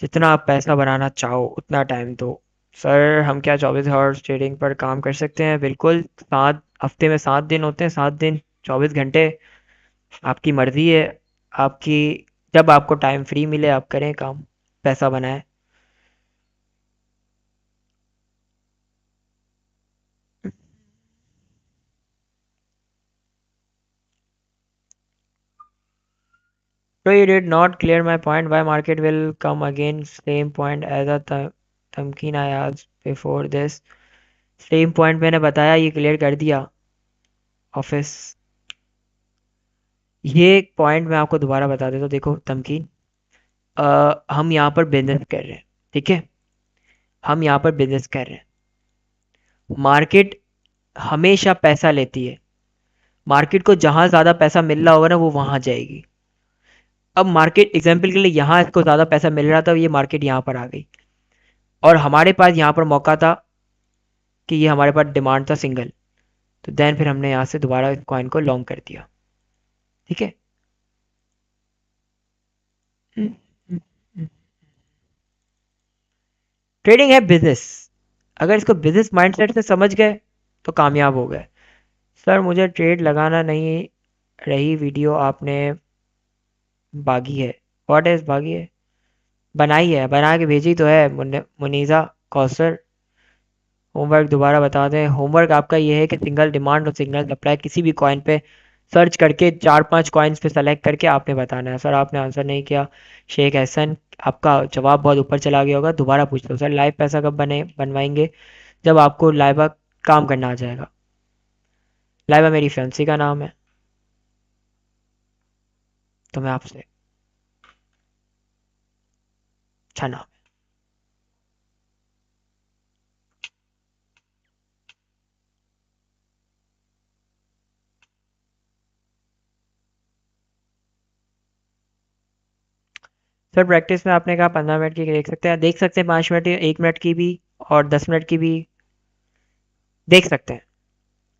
जितना आप पैसा बनाना चाहो उतना टाइम दो। सर हम क्या 24 आवर्स ट्रेडिंग पर काम कर सकते हैं? बिल्कुल, 7 हफ्ते में 7 दिन होते हैं, 7 दिन 24 घंटे, आपकी मर्जी है। आपकी, जब आपको टाइम फ्री मिले आप करें काम, पैसा बनाएं। So you did not clear my point. Why market will come again? Same point as a Tamkeen I asked before this. Same point मैंने बताया, ये क्लियर कर दिया ऑफिस। ये पॉइंट मैं आपको दोबारा बता देता हूँ। देखो तमकीन, हम यहाँ पर बिजनेस कर रहे हैं, ठीक है, हम यहाँ पर बिजनेस कर रहे हैं। मार्केट हमेशा पैसा लेती है, मार्केट को जहां ज्यादा पैसा मिल रहा होगा ना वो वहां जाएगी। अब मार्केट एग्जाम्पल के लिए यहाँ इसको ज्यादा पैसा मिल रहा था, ये मार्केट यहाँ पर आ गई, और हमारे पास यहाँ पर मौका था कि ये हमारे पास डिमांड था सिंगल, तो देन फिर हमने यहाँ से दोबारा इस कॉइन को लॉन्ग कर दिया, ठीक है। ट्रेडिंग है बिजनेस, अगर इसको बिजनेस माइंडसेट से समझ गए तो कामयाब हो गए। सर मुझे ट्रेड लगाना नहीं रही वीडियो आपने बागी है, व्हाट इज बागी है? बनाई है, बना के भेजी तो है मुनीजा कौसर। होमवर्क दोबारा बता दें। होमवर्क आपका ये है कि सिंगल डिमांड और सिंगल सप्लाई किसी भी कॉइन पे सर्च करके 4-5 कॉइन्स पे सेलेक्ट करके आपने बताना है। सर आपने आंसर नहीं किया, शेख एहसन, आपका जवाब बहुत ऊपर चला गया होगा, दोबारा पूछ लो। सर लाइव पैसा कब बनवाएंगे? जब आपको लाइबा काम करना आ जाएगा। लाइबा मेरी फैंसी का नाम है, तो मैं आपसे अच्छा नाम। सर प्रैक्टिस में आपने कहा 15 मिनट की देख सकते हैं 5 मिनट, 1 मिनट की भी और 10 मिनट की भी देख सकते हैं।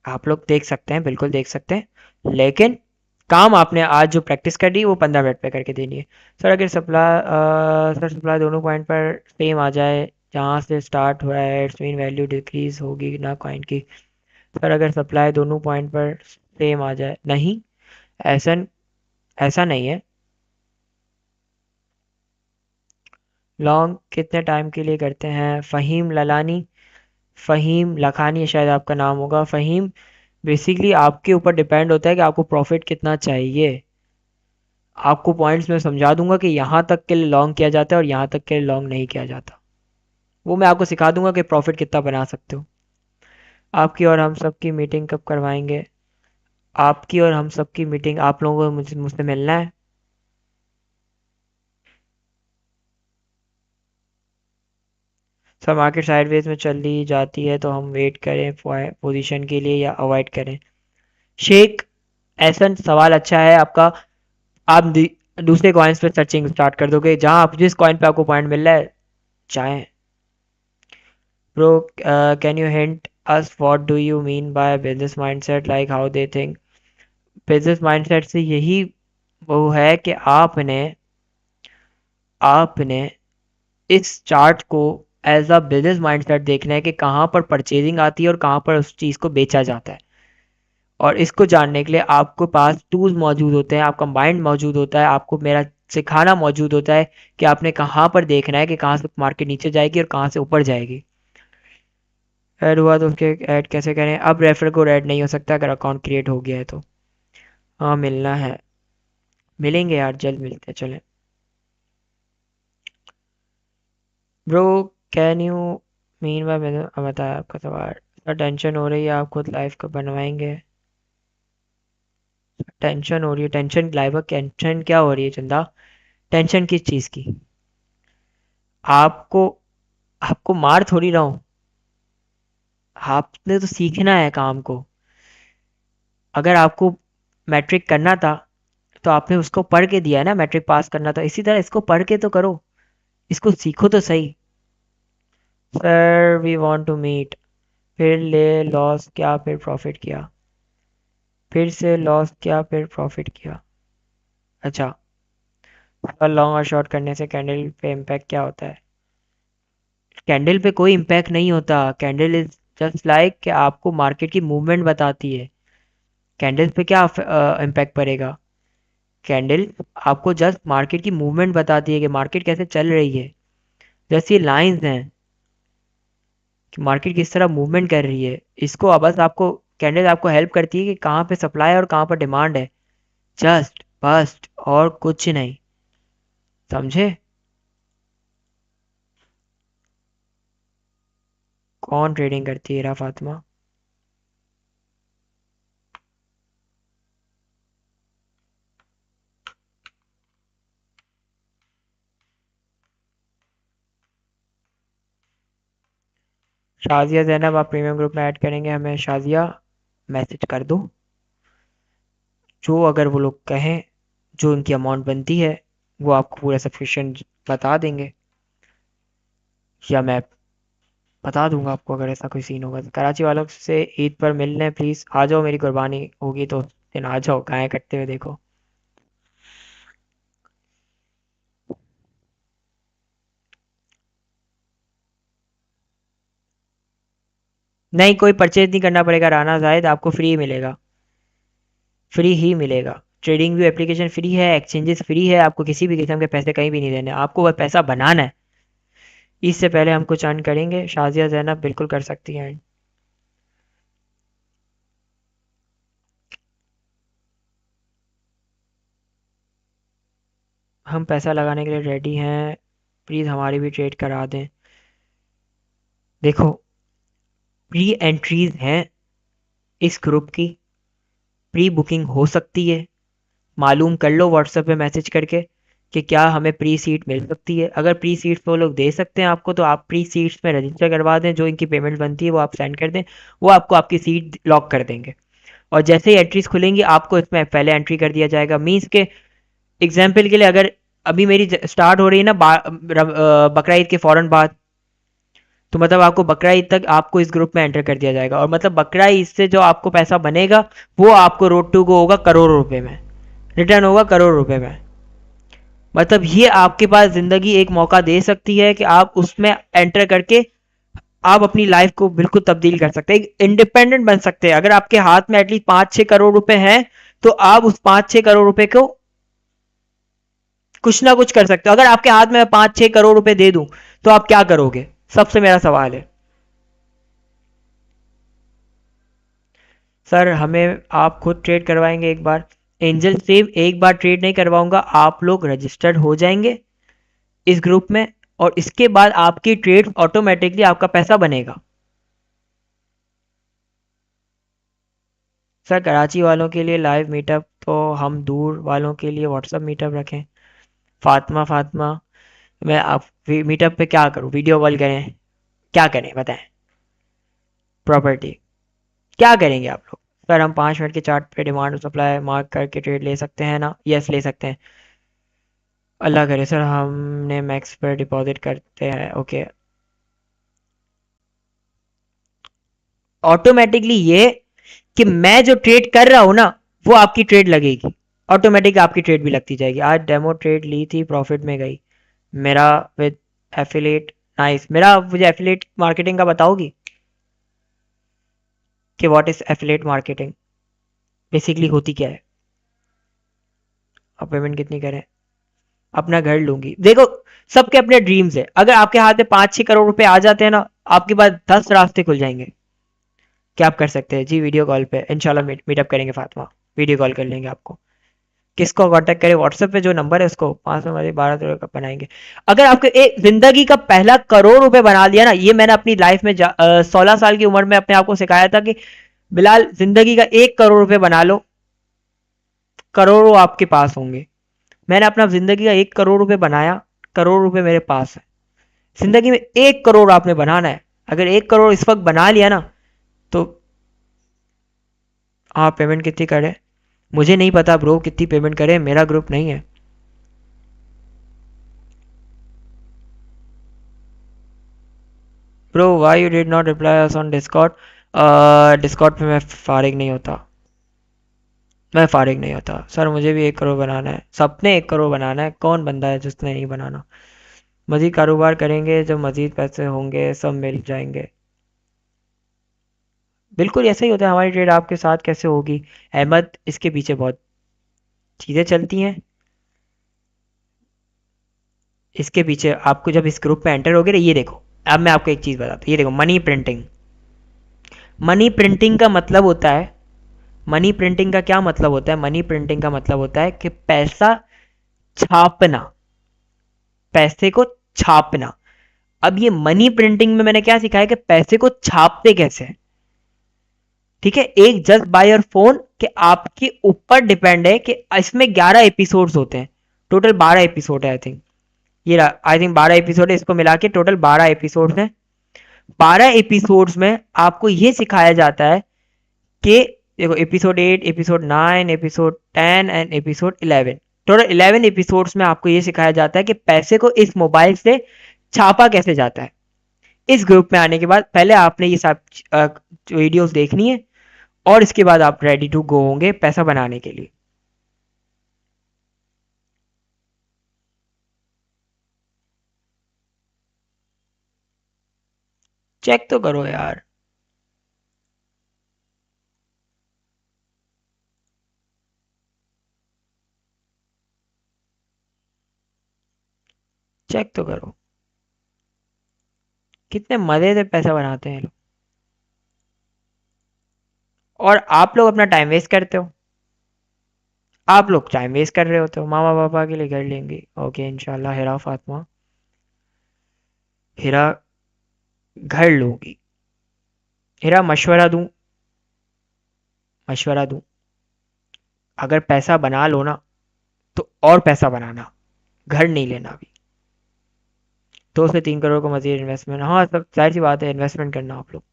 आप लोग देख सकते हैं, बिल्कुल देख सकते हैं, लेकिन काम आपने आज जो प्रैक्टिस कर ली वो 15 मिनट पे करके देनी है। सर अगर सप्लाई दोनों पॉइंट पर सेम आ जाए, जहाँ से स्टार्ट हुआ है इट्स मीन वैल्यू डिक्रीज होगी ना कॉइन की। सर अगर सप्लाई दोनों पॉइंट पर सेम आ जाए, नहीं, ऐसा ऐसा नहीं है। लॉन्ग कितने टाइम के लिए करते हैं? फ़हीम ललानी, फ़हीम लखानी शायद आपका नाम होगा। फ़हीम, बेसिकली आपके ऊपर डिपेंड होता है कि आपको प्रॉफिट कितना चाहिए। आपको पॉइंट्स में समझा दूंगा कि यहाँ तक के लिए लॉन्ग किया जाता है और यहाँ तक के लिए लॉन्ग नहीं किया जाता। वो मैं आपको सिखा दूंगा कि प्रॉफिट कितना बना सकते हो। आपकी और हम सब की मीटिंग कब करवाएंगे? आपकी और हम सब की मीटिंग, आप लोगों को मुझसे मिलना है। सब मार्केट साइडवेज में चली जाती है तो हम वेट करें पोजीशन के लिए या अवॉइड करें? शेख, ऐसा सवाल अच्छा है आपका। आप दूसरे कॉइन्स पे सर्चिंग स्टार्ट कर दोगे, जहां आप जिस कॉइन पे आपको पॉइंट मिल रहा है चाहें। Bro, can you hint us what do you mean by business mindset, like how they think? Business mindset से यही वो है कि आपने आपने इस चार्ट को एज अ बिजनेस माइंडसेट देखना है कि कहाँ पर परचेजिंग आती है और कहाँ पर उस चीज़ को बेचा जाता है। और इसको जानने के लिए आपके पास टूल्स मौजूद होते हैं, आपका माइंड मौजूद होता है, आपको मेरा सिखाना मौजूद होता है कि आपने कहाँ पर देखना है कि कहाँ से मार्केट नीचे जाएगी और कहाँ से ऊपर जाएगी। ऐड हुआ तो उसके ऐड कैसे करें? अब रेफर को ऐड नहीं हो सकता अगर अकाउंट क्रिएट हो गया है तो। हाँ मिलना है, मिलेंगे यार, जल्द मिलते हैं, चलें। Bro, can you mean by मैंने बताया आपका सवाल। टेंशन हो रही है, आप खुद लाइफ को बनवाएंगे? टेंशन हो रही है? टेंशन लाइफ का टेंशन क्या हो रही है चंदा? टेंशन किस चीज़ की? आपको आपको मार थोड़ी रहा हूँ। आपने तो सीखना है काम को। अगर आपको मैट्रिक करना था तो आपने उसको पढ़ के दिया है ना, मैट्रिक पास करना था, इसी तरह इसको पढ़ के तो करो, इसको सीखो तो सही। Sir we want to meet, फिर ले लॉस क्या फिर प्रॉफिट किया? फिर से लॉस क्या फिर प्रॉफिट किया? अच्छा, और लॉन्ग और शॉर्ट करने से कैंडल पे इम्पैक्ट क्या होता है? कैंडल पे कोई इम्पैक्ट नहीं होता। कैंडल इज जस्ट लाइक कि आपको मार्केट की मूवमेंट बताती है। कैंडल पे क्या इम्पैक्ट पड़ेगा? कैंडल आपको जस्ट मार्केट की मूवमेंट बताती है कि मार्केट कैसे चल रही है। जैसे ये लाइंस हैं कि मार्केट किस तरह मूवमेंट कर रही है, इसको बस आपको कैंडल आपको हेल्प करती है कि कहाँ पे सप्लाई है और कहाँ पर डिमांड है। जस्ट बस, और कुछ नहीं। समझे? कौन ट्रेडिंग करती है रा फातिमा? शाजिया जैनब, आप प्रीमियम ग्रुप में ऐड करेंगे हमें? शाजिया, मैसेज कर दो, जो अगर वो लोग कहें, जो उनकी अमाउंट बनती है वो आपको पूरा सब्सक्रिप्शन बता देंगे, या मैं बता दूंगा आपको अगर ऐसा कोई सीन होगा तो। कराची वालों से ईद पर मिल लें प्लीज़, आ जाओ, मेरी कुर्बानी होगी तो उस दिन आ जाओ, गाय कटते हुए देखो। नहीं, कोई परचेज नहीं करना पड़ेगा राना जाहिद, आपको फ्री मिलेगा, फ्री ही मिलेगा। ट्रेडिंग व्यू एप्लीकेशन फ्री है, एक्सचेंजेस फ्री है, आपको किसी भी किस्म के पैसे कहीं भी नहीं देने, आपको वह पैसा बनाना है। इससे पहले हम कुछ अर्न करेंगे, शाजिया जैनब बिल्कुल कर सकती हैं। हम पैसा लगाने के लिए रेडी हैं, प्लीज़ हमारी भी ट्रेड करा दें। देखो, प्री एंट्रीज हैं इस ग्रुप की, प्री बुकिंग हो सकती है। मालूम कर लो व्हाट्सएप पे मैसेज करके कि क्या हमें प्री सीट मिल सकती है। अगर प्री सीट्स वो लोग दे सकते हैं आपको, तो आप प्री सीट्स में रजिस्टर करवा दें, जो इनकी पेमेंट बनती है वो आप सेंड कर दें, वो आपको आपकी सीट लॉक कर देंगे। और जैसे ही एंट्रीज खुलेंगी आपको इसमें पहले एंट्री कर दिया जाएगा। मीन्स के एग्जाम्पल के लिए, अगर अभी मेरी स्टार्ट हो रही है ना बकरा ईद के फौरन बाद, तो मतलब आपको बकरा ईद तक आपको इस ग्रुप में एंटर कर दिया जाएगा। और मतलब बकरा ईद से जो आपको पैसा बनेगा वो आपको रोड टू गो होगा करोड़ों रुपए में, रिटर्न होगा करोड़ रुपए में। मतलब ये आपके पास जिंदगी एक मौका दे सकती है कि आप उसमें एंटर करके आप अपनी लाइफ को बिल्कुल तब्दील कर सकते हैं, इंडिपेंडेंट बन सकते हैं। अगर आपके हाथ में एटलीस्ट 5-6 करोड़ रुपए हैं, तो आप उस 5-6 करोड़ रुपए को कुछ ना कुछ कर सकते हो। अगर आपके हाथ में 5-6 करोड़ रुपए दे दूं, तो आप क्या करोगे, सबसे मेरा सवाल है। सर हमें आप खुद ट्रेड करवाएंगे एक बार। एंजल सेव एक बार ट्रेड नहीं करवाऊंगा, आप लोग रजिस्टर्ड हो जाएंगे इस ग्रुप में, और इसके बाद आपकी ट्रेड ऑटोमेटिकली आपका पैसा बनेगा। सर कराची वालों के लिए लाइव मीटअप, तो हम दूर वालों के लिए व्हाट्सअप मीटअप रखें। फातिमा फातिमा, मैं आप मीटअप पे क्या करूं, वीडियो कॉल करें, क्या करें बताएं। प्रॉपर्टी क्या करेंगे आप लोग। सर हम 5 मिनट के चार्ट पे डिमांड और सप्लाई मार्क करके ट्रेड ले सकते हैं ना। यस ले सकते हैं। अल्लाह करे सर, हमने मैक्स पर डिपॉजिट करते हैं। ओके, ऑटोमेटिकली ये कि मैं जो ट्रेड कर रहा हूं ना, वो आपकी ट्रेड लगेगी, ऑटोमेटिक आपकी ट्रेड भी लगती जाएगी। आज डेमो ट्रेड ली थी, प्रॉफिट में गई मेरा विद एफिलेट। नाइस। मेरा मुझे एफिलेट मार्केटिंग का बताओगी कि what is affiliate marketing, basically होती क्या है, आप पेमेंट कितनी करें। अपना घर लूंगी। देखो, सबके अपने ड्रीम्स है। अगर आपके हाथ में 5-6 करोड़ रुपए आ जाते हैं ना, आपके पास 10 रास्ते खुल जाएंगे क्या आप कर सकते हैं। जी वीडियो कॉल पे इंशाल्लाह मीटअप करेंगे फातिमा, वीडियो कॉल कर लेंगे आपको। किसको कांटेक्ट करें, व्हाट्सएप पे जो नंबर है उसको, 5 में 12 का बनाएंगे। अगर आपके एक जिंदगी का पहला करोड़ रुपए बना लिया ना, ये मैंने अपनी लाइफ में 16 साल की उम्र में अपने आप को सिखाया था कि बिलाल जिंदगी का 1 करोड़ रुपए बना लो, करोड़ों आपके पास होंगे। मैंने अपना जिंदगी का 1 करोड़ रुपए बनाया, करोड़ रुपए मेरे पास है। जिंदगी में 1 करोड़ आपने बनाना है। अगर 1 करोड़ इस वक्त बना लिया ना, तो आप पेमेंट कितनी करें मुझे नहीं पता ब्रो, कितनी पेमेंट करें, मेरा ग्रुप नहीं है। Bro why you did not reply us on Discord. Discord पे मैं फारिग नहीं होता, मैं फारिग नहीं होता सर। मुझे भी 1 करोड़ बनाना है, सबने 1 करोड़ बनाना है, कौन बंदा है जिसने नहीं बनाना। मजीद कारोबार करेंगे, जब मजीद पैसे होंगे सब मिल जाएंगे। बिल्कुल ऐसा ही होता है, हमारी ट्रेड आपके साथ कैसे होगी अहमद, इसके पीछे बहुत चीज़ें चलती हैं। इसके पीछे आपको जब इस ग्रुप में एंटर होगे ना, ये देखो, अब मैं आपको एक चीज़ बताता हूँ। ये देखो, मनी प्रिंटिंग। मनी प्रिंटिंग का मतलब होता है, मनी प्रिंटिंग का क्या मतलब होता है, मनी प्रिंटिंग का मतलब होता है कि पैसा छापना, पैसे को छापना। अब ये मनी प्रिंटिंग में मैंने क्या सिखाया कि पैसे को छापते कैसे हैं। ठीक है, एक जस्ट बाय योर फोन कि आपके ऊपर डिपेंड है कि इसमें 11 एपिसोड्स होते हैं, टोटल 12 एपिसोड है आई थिंक। ये आई थिंक 12 एपिसोड है, इसको मिला के टोटल 12 एपिसोड हैं। 12 एपिसोड्स में आपको ये सिखाया जाता है कि देखो, episode 8, episode 9, episode 10 and episode 11, total 11 episodes में आपको ये सिखाया जाता है कि पैसे को इस मोबाइल से छापा कैसे जाता है। इस ग्रुप में आने के बाद पहले आपने ये सब वीडियोस देखनी है, और इसके बाद आप रेडी टू गो होंगे पैसा बनाने के लिए। चेक तो करो यार, चेक तो करो, कितने मजे से पैसा बनाते हैं लोग, और आप लोग अपना टाइम वेस्ट करते हो। आप लोग टाइम वेस्ट कर रहे होते हो, मामा पापा के लिए घर लेंगे। ओके इंशाल्लाह, हिरा फातिमा, हिरा घर लूंगी मेरा मशवरा दूं, अगर पैसा बना लो ना तो और पैसा बनाना, घर नहीं लेना अभी। 2 से 3 करोड़ को मजीद इन्वेस्टमेंट, हाँ सब जाहिर सी बात है, इन्वेस्टमेंट करना आप लोग।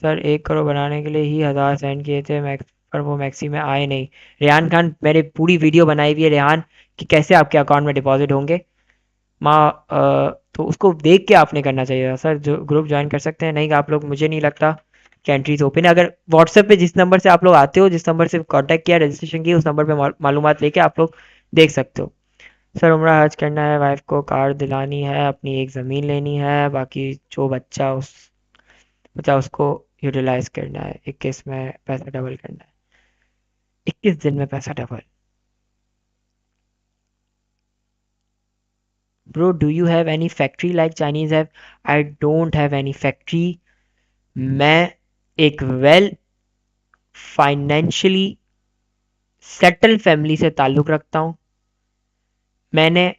सर 1 करोड़ बनाने के लिए ही 1000 सेंड किए थे मैक्स, पर वो मैक्सी में आए नहीं। रेहान खान, मैंने पूरी वीडियो बनाई हुई है रेहान कि कैसे आपके अकाउंट में डिपॉजिट होंगे। तो उसको देख के आपने करना चाहिए था सर। जो ग्रुप ज्वाइन कर सकते हैं, नहीं आप लोग, मुझे नहीं लगता कि एंट्रीज ओपन है। अगर व्हाट्सएप पे जिस नंबर से आप लोग आते हो, जिस नंबर से कांटेक्ट किया, रजिस्ट्रेशन की, उस नंबर पे मालूमात लेके आप लोग देख सकते हो। सर उम्रा हज करना है, वाइफ को कार दिलानी है, अपनी एक ज़मीन लेनी है, बाकी जो बचा उसको यूटिलाइज करना है, 21 में पैसा डबल करना है, 21 दिन में पैसा double. Bro do you have any factory like Chinese have? I don't have any factory. मैं एक वेल फाइनेंशियली सेटल फैमिली से ताल्लुक़ रखता हूँ। मैंने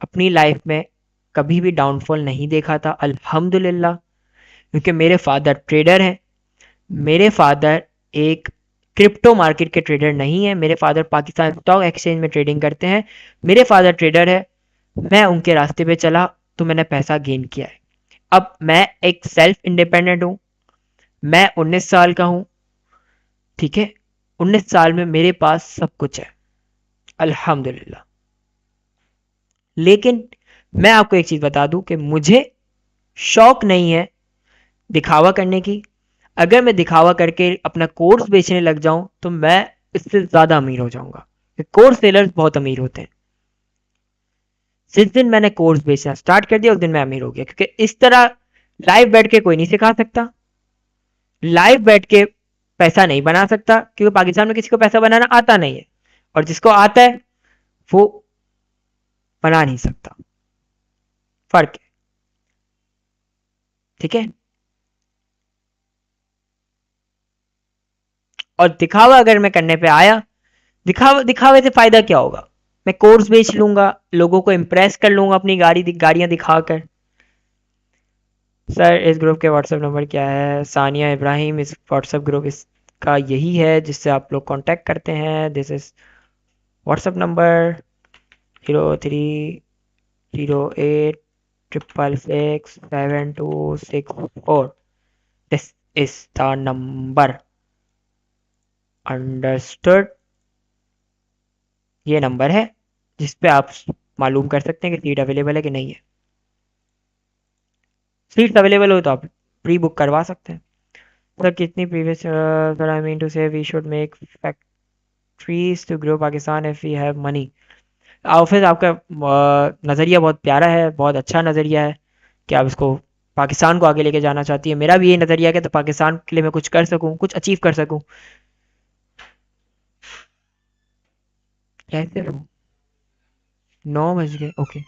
अपनी लाइफ में कभी भी डाउनफॉल नहीं देखा था, अल्हम्दुलिल्लाह, क्योंकि मेरे फादर ट्रेडर हैं। मेरे फादर एक क्रिप्टो मार्केट के ट्रेडर नहीं है, मेरे फादर पाकिस्तान स्टॉक एक्सचेंज में ट्रेडिंग करते हैं। मेरे फादर ट्रेडर है, मैं उनके रास्ते पे चला तो मैंने पैसा गेन किया है। अब मैं एक सेल्फ इंडिपेंडेंट हूँ। मैं 19 साल का हूँ, ठीक है। 19 साल में मेरे पास सब कुछ है, अल्हम्दुलिल्लाह। लेकिन मैं आपको एक चीज बता दूं कि मुझे शौक नहीं है दिखावा करने की। अगर मैं दिखावा करके अपना कोर्स बेचने लग जाऊं तो मैं इससे ज्यादा अमीर हो जाऊंगा। कोर्स सेलर्स बहुत अमीर होते हैं। जिस दिन मैंने कोर्स बेचना स्टार्ट कर दिया उस दिन मैं अमीर हो गया, क्योंकि इस तरह लाइव बैठ के कोई नहीं सिखा सकता। लाइव बैठ के पैसा नहीं बना सकता, क्योंकि पाकिस्तान में किसी को पैसा बनाना आता नहीं है, और जिसको आता है वो बना नहीं सकता। फर्क है, ठीक है। और दिखावा अगर मैं करने पे आया, दिखावे से फायदा क्या होगा? मैं कोर्स बेच लूंगा, लोगों को इम्प्रेस कर लूंगा अपनी गाड़ियां दिखाकर। सर इस ग्रुप के व्हाट्सएप नंबर क्या है? सानिया इब्राहिम, इस व्हाट्सएप ग्रुप इसका यही है जिससे आप लोग कांटेक्ट करते हैं। This is WhatsApp number 0308 666 7 2 6 4। This is the number, understood. ये नंबर है जिस पे आप मालूम कर सकते हैं कि सीट अवेलेबल है कि नहीं है। सीट्स अवेलेबल हो तो आप प्री बुक करवा सकते हैं। सर कितनी previous, sir I mean to say we should make factories to grow Pakistan if we have money. ऑफिस आपका नज़रिया बहुत प्यारा है, बहुत अच्छा नज़रिया है कि आप इसको पाकिस्तान को आगे लेके जाना चाहती है। मेरा भी ये नज़रिया है कि तो पाकिस्तान के लिए मैं कुछ कर सकूं, कुछ अचीव कर सकूं। कैसे हो? 9 बज गए, okay.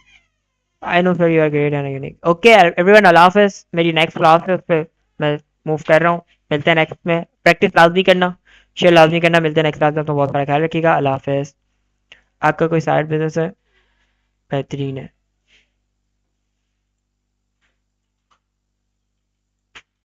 I know sir, you are great and unique. Okay everyone, अल्लाह हाफिज़। मेरी नेक्स्ट क्लास है, उस पर मैं मूव कर रहा हूँ। मिलते हैं नेक्स्ट में। प्रैक्टिस लाजमी करना, शेयर लाजमी करना। मिलते हैं नेक्स्ट क्लास में। तो बहुत सारा ख्याल रखिएगा। अल्लाह हाफिज़। आपका कोई साइड बिजनेस है? बेहतरीन है।